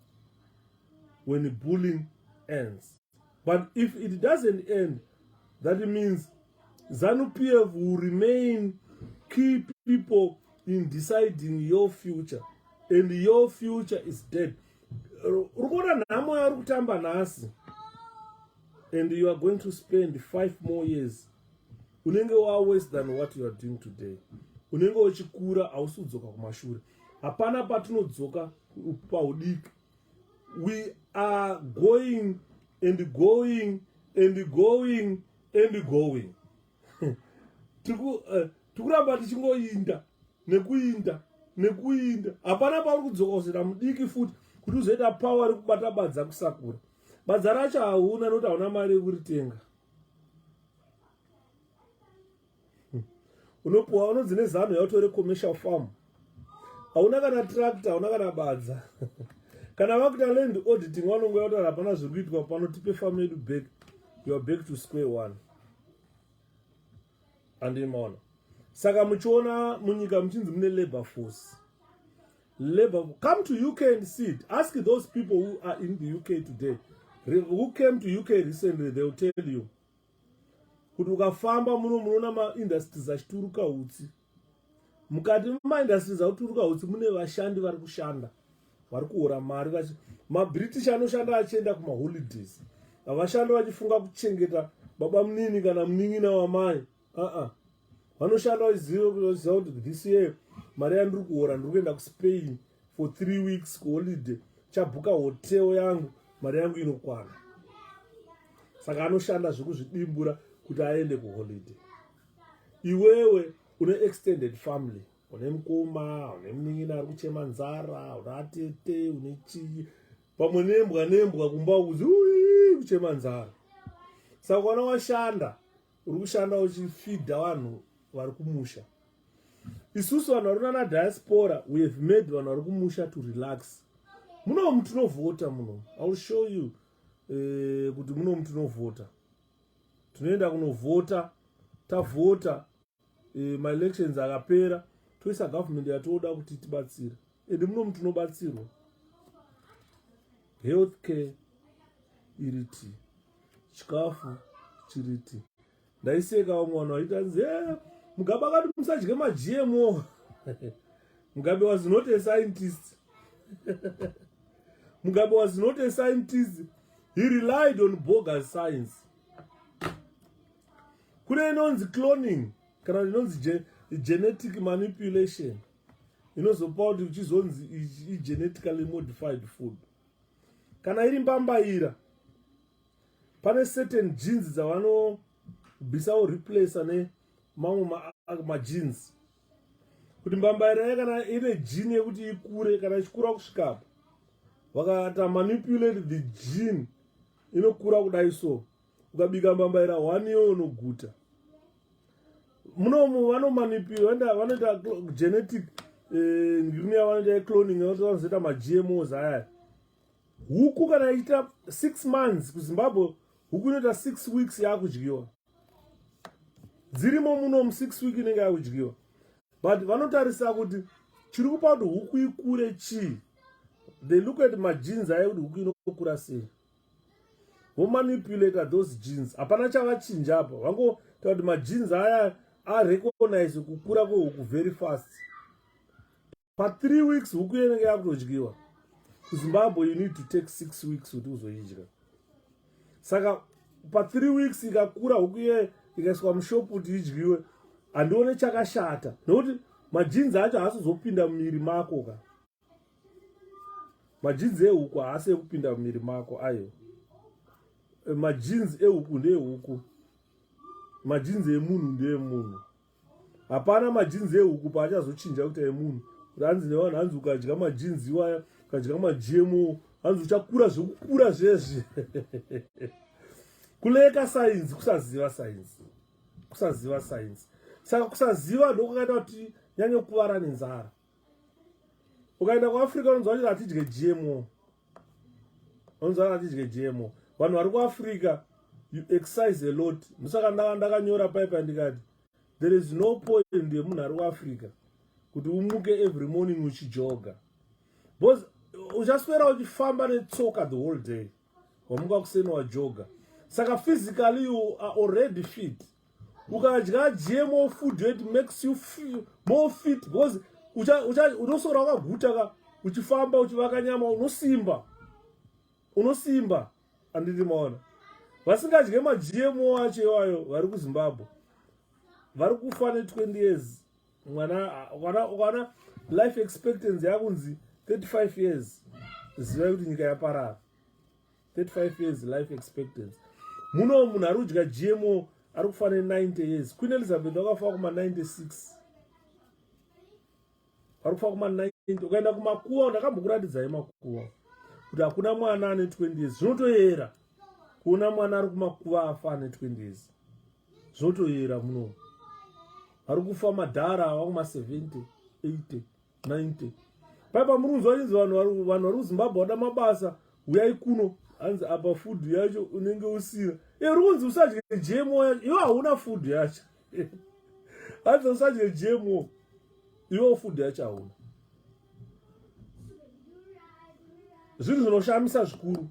when bullying ends. But if it doesn't end, that means Zanu-PF will remain key people in deciding your future, and your future is dead. Urukona namo ya rukutamba nasi, and you are going to spend 5 more years. Unenge wa worse than what you are doing today. Unenge uchikura ausudzoka kumashure. Hapana patinodzoka paudiki. We are going and going and going and going. Tukuramba tichingoinda nekuinda. Hapana pauri kudzoka kusera mudiki futi kuti uzoita power rekubata badza kusakura. Badza racho hauna nokuti hauna mari yekuritenga. Unopuwa unodzine Zanu yautore commercial farm. Hauna kana tractor, hauna kana badza. kana vakuita land auditing vanongoya kuti hapana zviri kuitwa pano, tipe famu yedu back, you are back to square one. Andimaona. Saka muchiona munyika muchinzi mune labor force. Come to UK and see it. Ask those people who are in the UK today, who came to UK recently, they will tell you. Kuti ukafamba munoona ma-industries achituruka utsi. Mukati ma-industries achituruka utsi mune vashandi vari kushanda, vari kuhora mari. Ma-British anoshanda achienda kuma-holidays. Havashandi vachifunga kuchengeta baba munini kana munin'ina wamai. Vanoshanda vachiziva kuti this year mari yandiri kuhora ndiri kuenda kuSpain for 3 weeks kuholiday. Chabhuka hotel yangu, mari yangu inokwana. Saka anoshanda zvekuzvidimbura kuti aende kuholiday. Iwewe une extended family, une mukoma, une munin'ina ari kuchema nzara, une atete, une chii, pamwe nembwa kumba kuzi kuchema nzara. Saka kana washanda, uri kushanda uchifidha vanhu vari kumusha. Isusu vanhu vari kuona diaspora, we have made vanhu vari kumusha to relax. Muno mtu unovhota muno. I will show you kuti muno mtu unovhota. Tunoenda kunovhota, tavhota, ma-elections akapera, toisa government yatoda kuti tibatsire. Ende muno mtu unobatsirwa. Healthcare iriti, chikafu chiriti. Ndaiseka vamwe vanhu vaita nzi Mugabe akati musadye ma-GMO. Mugabe was not a scientist. Mugabe was not a scientist. He relied on bogus science. Kune inonzi cloning, kana inonzi genetic manipulation. Inozopa kuti uchizonzi genetically modified food. Kana iri mbambaira, pane certain genes dzavanobvisa replace ne mamwe ma-genes. Kuti mbambaira yakana ine gene yekuti ikure, kana ichikura kusvikapo, vakata manipulate the gene inokura kudai so. Ukabika mbambaira 1 year unoguta. Munomu vanomanipulate, vanoita genetic ngiriya vanoita cloning, vanozoita ma-GMOs aya. Huku kana ichita 6 months kuZimbabwe, huku inoita 6 weeks yakudyiwa. Dzirimo munomu 6 weeks inenge yakudyiwa. But vanotarisa kuti chiri kupa kuti huku ikure chii. They look at ma-genes aya kuti huku inokura sei. Vomanipulate those genes. Hapana chavachinja apa. Vangotaura kuti ma-genes aya arecognize kukura kwehuku very fast. Pa 3 weeks huku inenge yakudyiwa. KuZimbabwe you need to take 6 weeks kuti uzoidya. Saka pa 3 weeks ikakura huku iye ikaiswa mushopu kuti idyiwe, handione chakashata. Nokuti ma-genes acho haasizopinda mumiri mako ka. Ma-genes ehuku haasi ekupinda mumiri mako ayo. Ma-genes ehuku ndeehuku. Ma-genes emunhu ndeemunhu. Hapana ma-genes ehuku paachazochinja kuti emunhu. Ranzi nevanhu hanzi ukadya ma-genes iwaya, ukadya ma-GMO, hanzi uchakura zvekukura zvezvi. Kuleka science, kusaziva science. Kusaziva science. Saka kusaziva ndokwakaita kuti nyanye kuvara nenzara. Ukaenda kuAfrica unonzwa kuti hatidye GMO. Unonzwa kuti hatidye GMO. Vanhu vari kuAfrica, you exercise a lot. Ndosaka ndakanyora paipa ndikati, there is no point yemunhu ari kuAfrica kuti umuke every morning uchijoga. Because uchaswera uchifamba netsoka the whole day. Wamuka kuseni wajoga. Saka physically you are already fit. Ukadya GMO food it makes you feel more fit because unosora wakaguta ka uchifamba uchivaka nyama unosimba anditi maona. Vasingadye ma-GMO acho iwayo vari kuZimbabwe vari kufa ne20 years. Mwana life expectancy yakunzi 35 years. Ziva kuti nyika yaparara. 35 years life expectancy. Muno munhu ari kudya GMO ari kufa ne90 years. Queen Elizabeth wakafa kuma96. Ari kufa kuma90. Ukaenda kumakuwa, ndakambokuratidzai makuwa kuti hakuna mwana ane 20 years. Zvinotoyera kuona mwana ari kumakuwa afa ane 20 years. Zvinotoyera muno. Ari kufa madhara wakuma 70, 80, 90. paipa murunzwa chinzi vanhu vari kuzimbabwe vada mabasa uyai kuno hanzi apa food yacho unenge usina uri kunzi usadye gmo yacho iwe hauna food yacho hanzi usadye gmo iwe food yacho hauna zvinhu zvinoshamisa zvikuru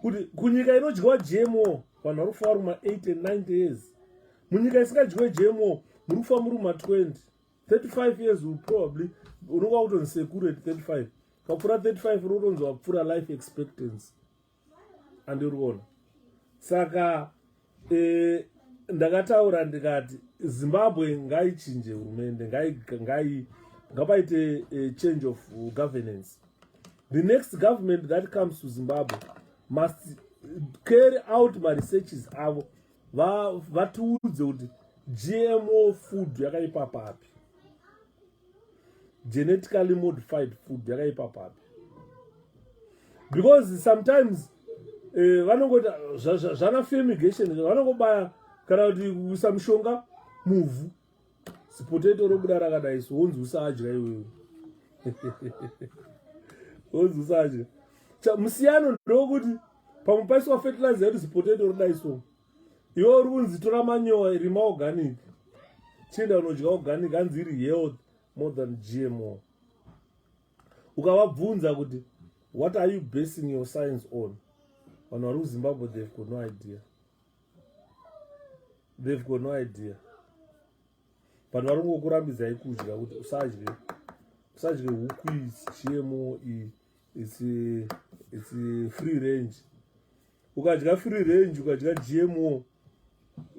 kuti kunyika inodyiwa gmo vanhu vari kufa vari kuma8 and 90 years munyika isingadyiwe gmo muri kufa muri kuma20 35 years will probably unonga kutonzi security 35 kapfuura 35 uri kutonzi wapfuura life expectancy andiri kuona saka ndakataura ndikati zimbabwe ngaichinje hurumende ngapaite change of governance. The next government that comes to Zimbabwe must carry out my researches avo vatiudze kuti GMO food yakaipa papi, genetically modified food yakaipa papi, because sometimes vanongoti zvana fumigation vanongobaya kana kuti kuisa mushonga muvhu sipotato robuda rakadai so wonzi usadya iwewe wonzi usadya musiyano ndokuti pamwe paiswa fertilizer yedu sipotato rodai so iwe uri kunzi tora manyowa iri maorganic chienda unodya organic hanzi iri health more than GMO. Ukavabvunza kuti what are you basing your science on, vanhu vari kuzimbabwe they've got no idea. They've got no idea. Vanhu vari kungokurambidzai kudya kuti usadye huku GMO it's free range. Ukadya free range ukadya GMO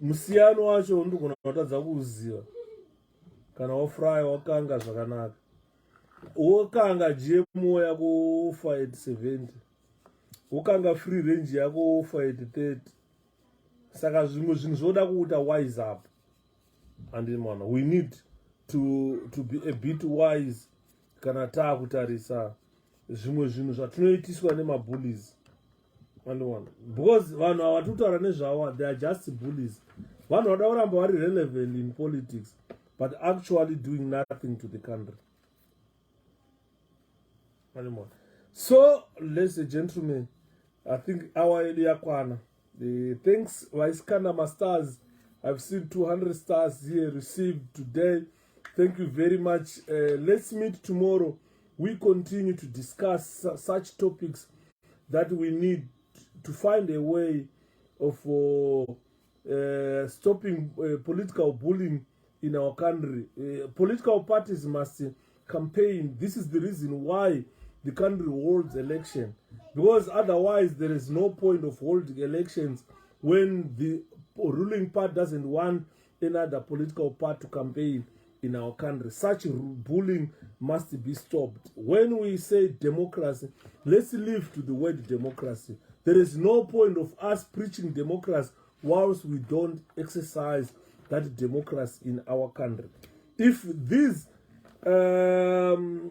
musiyano wacho ndogona kutadza kuuziva kana wafry wakanga zvakanaka. Wokanga GMO yako ufa at 70, wokanga free range yako ufa at 30. Saka zvimwe zvinhu zvoda kuita wise up, and mwana we need to be a bit wise kana taakutarisa zvimwe zvinhu zvatinoitiswa nemabullies, and mwana because vanhu havatutaura nezvavo, they are just bullies. Vanhu vada kuramba vari relevant in politics but actually doing nothing to the country. So, ladies and gentlemen, I think our area yakwana. Thanks, Vice Kanama stars. I've seen 200 stars here received today. Thank you very much. Let's meet tomorrow. We continue to discuss such topics that we need to find a way of stopping political bullying in our country. Political parties must campaign. This is the reason why the country holds election, because otherwise there is no point of holding elections when the ruling party doesn't want another political party to campaign in our country. Such bullying must be stopped. When we say democracy, let's live to the word democracy. There is no point of us preaching democracy whilst we don't exercise that democracy in our country. If these modern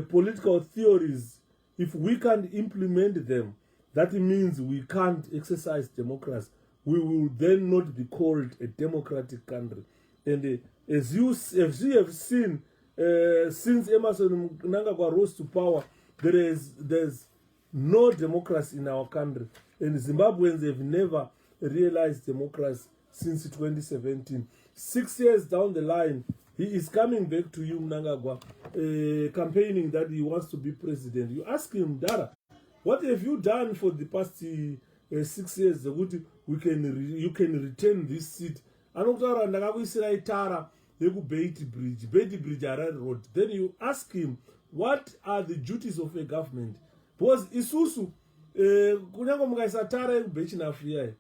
political theories, if we can't implement them, that means we can't exercise democracy. We will then not be called a democratic country. And as you have seen, since Emerson Mnangagwa rose to power, there's no democracy in our country. And Zimbabweans have never realized democracy since 2017. 6 years down the line, he is coming back to you, Mnangagwa, campaigning that he wants to be president. You ask him, Dara, what have you done for the past 6 years? You can retain this seat. Anokutaura ndakakuisira itara yekuBeit Bridge, Beit Bridge Harare Road. Then you ask him, what are the duties of a government? Because isusu kunyango mukaisa tara yekuBeit Nafuya,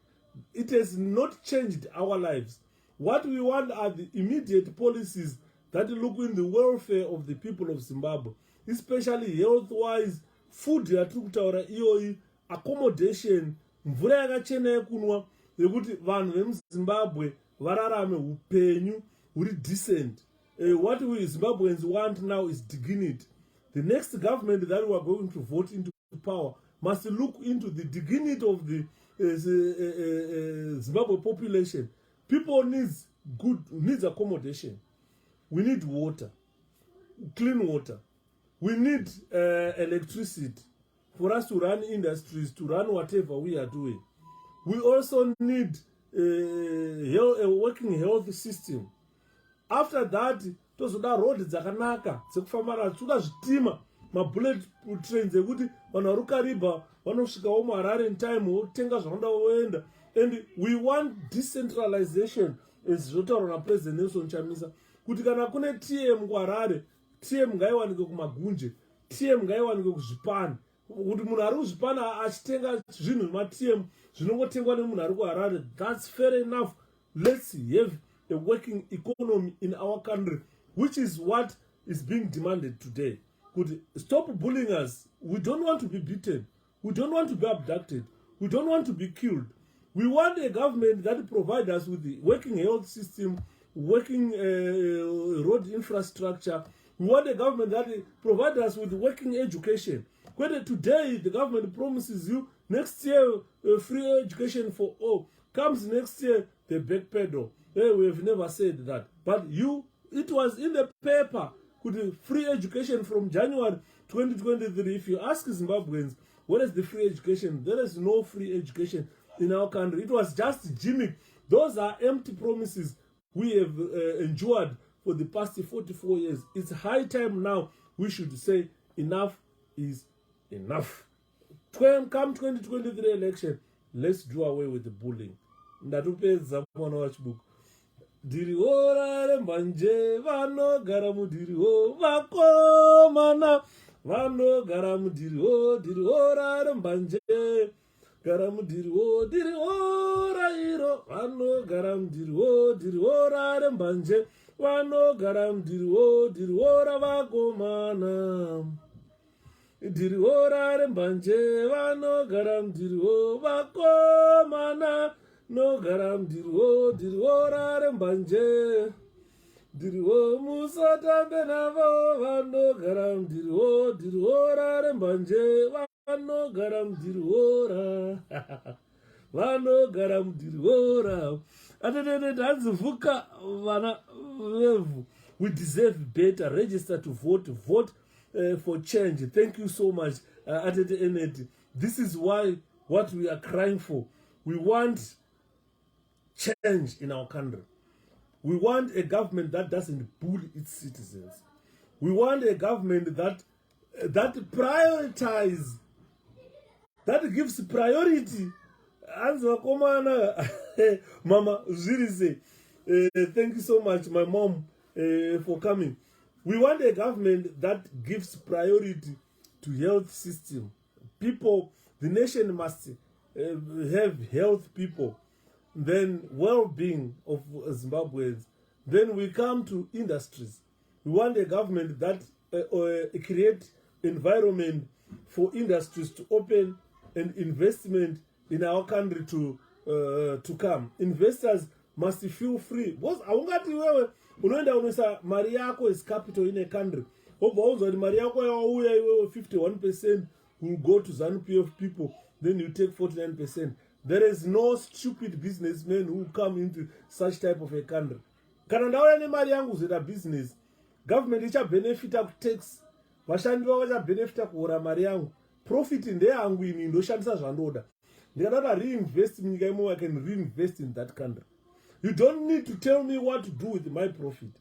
it has not changed our lives. What we want are the immediate policies that look in the welfare of the people of Zimbabwe, especially health-wise, food yatiri kutaura iyoyi, accommodation, mvura yakachena yekunwa, yekuti vanhu vemuZimbabwe vararame upenyu huri decent. What we Zimbabweans want now is dignity. The next government that we are going to vote into power must look into the dignity of the Zimbabwe population. People needs accommodation. we need water, clean water. We need electricity for us to run industries, to run whatever we are doing. We also need a working health system. After that, tozoda road dzakanaka dzekufamba nadzo, toda zvitima, bullet trains ekuti vanhu vari kukariba vanosvikawo muHarare in time, votenga zvavanoda voenda. And we want decentralization, as zvotaurwa naPresident Nelson Chamisa, kuti kana kune TM kuHarare, TM ngaiwanike kumagunje, TM ngaiwanike kuzvipani, kuti munhu ari kuzvipani achitenga zvinhu zvematm zvinongotengwa nemunhu ari kuHarare. That's fair enough. Let's have a working economy in our country, which is what is being demanded today. Could stop bullying us. We don't want to be beaten. We don't want to be abducted. We don't want to be killed. We want a government that provides us with the working health system, working road infrastructure. We want a government that provides us with working education. Whether today the government promises you next year free education for all, comes next year the backpedal. We have never said that. But it was in the paper. Could free education from January 2023. If you ask Zimbabweans, what is the free education? There is no free education in our country. It was just gimmick. Those are empty promises we have endured for the past 44 years. It's high time now we should say enough is enough. Come 2023 election, let's do away with the bullying. Ndatupedza mwana wachibuku. Diriwo rarembanje vanogara mudiriwo vakomana vanogara mudiriwo diriwo rarembanje gara mudiriwo diriwo rairo vanogara mudiriwo diriwo rarembanje vanogara mudiriwo diriwo ravakomana diriwo rarembanje vanogara mudiriwo vakomana nogara mudiriwo diriwo rarembanje diriwo musatambe navo vanogara mudiriwo diriwo rarembanje vanogara mudiriwo vanogara mudiriwo ra atete tanzivuka vana vevu. We deserve better. Register to vote. Vote for change. Thank you so much, Atete Eneti. This is what we are crying for. We want change in our country. We want a government that doesn't bully its citizens. We want a government that prioritizes, that gives priority. Mama Zirise, thank you so much, my mom, for coming. We want a government that gives priority to health system. People, the nation must have health people. Then well-being of Zimbabweans. Then we come to industries. We want a government that create environment for industries to open and investment in our country to come. Investors must feel free. Because aungati wewe unoenda unoisa mari yako is capital in a country. Obauza ni mari yako yauya iwewe 51% will go to Zanu PF people. Then you take 49%. There is no stupid businessmen who come into such type of a country. Kana ndauya nemari yangu kuzoita business, government ichabenefita kutax, vashandi vavo vachabenefita kuhora mari yangu. Profit ndeyangu ini ndoshandisa zvandoda. Ndikada reinvest munyika imo, I can reinvest in that country. You don't need to tell me what to do with my profit.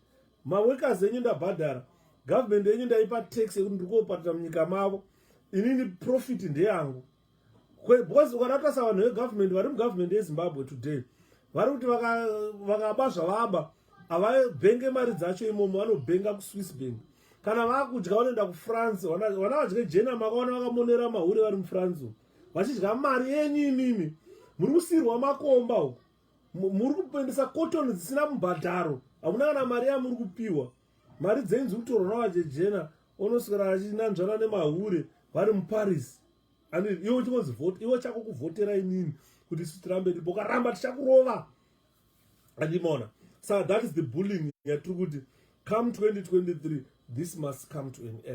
Maworkers enyu ndabhadhara, government enyu ndaipa tax yekuti ndikopatira munyika mavo. Inini profit ndeyangu. Because ukarata vanhu vegovernment vari mugovernment yeZimbabwe today vari kuti vakaba zvavaba havabhenge mari dzacho imomo, vanobhenga kuSwiss bank. Kana vakudya vanoenda kuFrance, vana vadye jena makaona vakamonera mahure vari muFrance vachidya mari yenyu imimi. Muri kusirwa makomba uku, muri kupendesa cotton dzisina mubhadharo, hamuna kana mari yamuri kupiwa. Mari dzenyu dziri kutorwa navajejena, unoswera achinanzvana nemahure vari muParis. And iwe chikonzi vote, iwe chako kuvhotera inini kuti isusu tirambe ndipo karamba tichakurova. Andimona. So that is the bullying yatiri kuti come 2023 this must come to an end.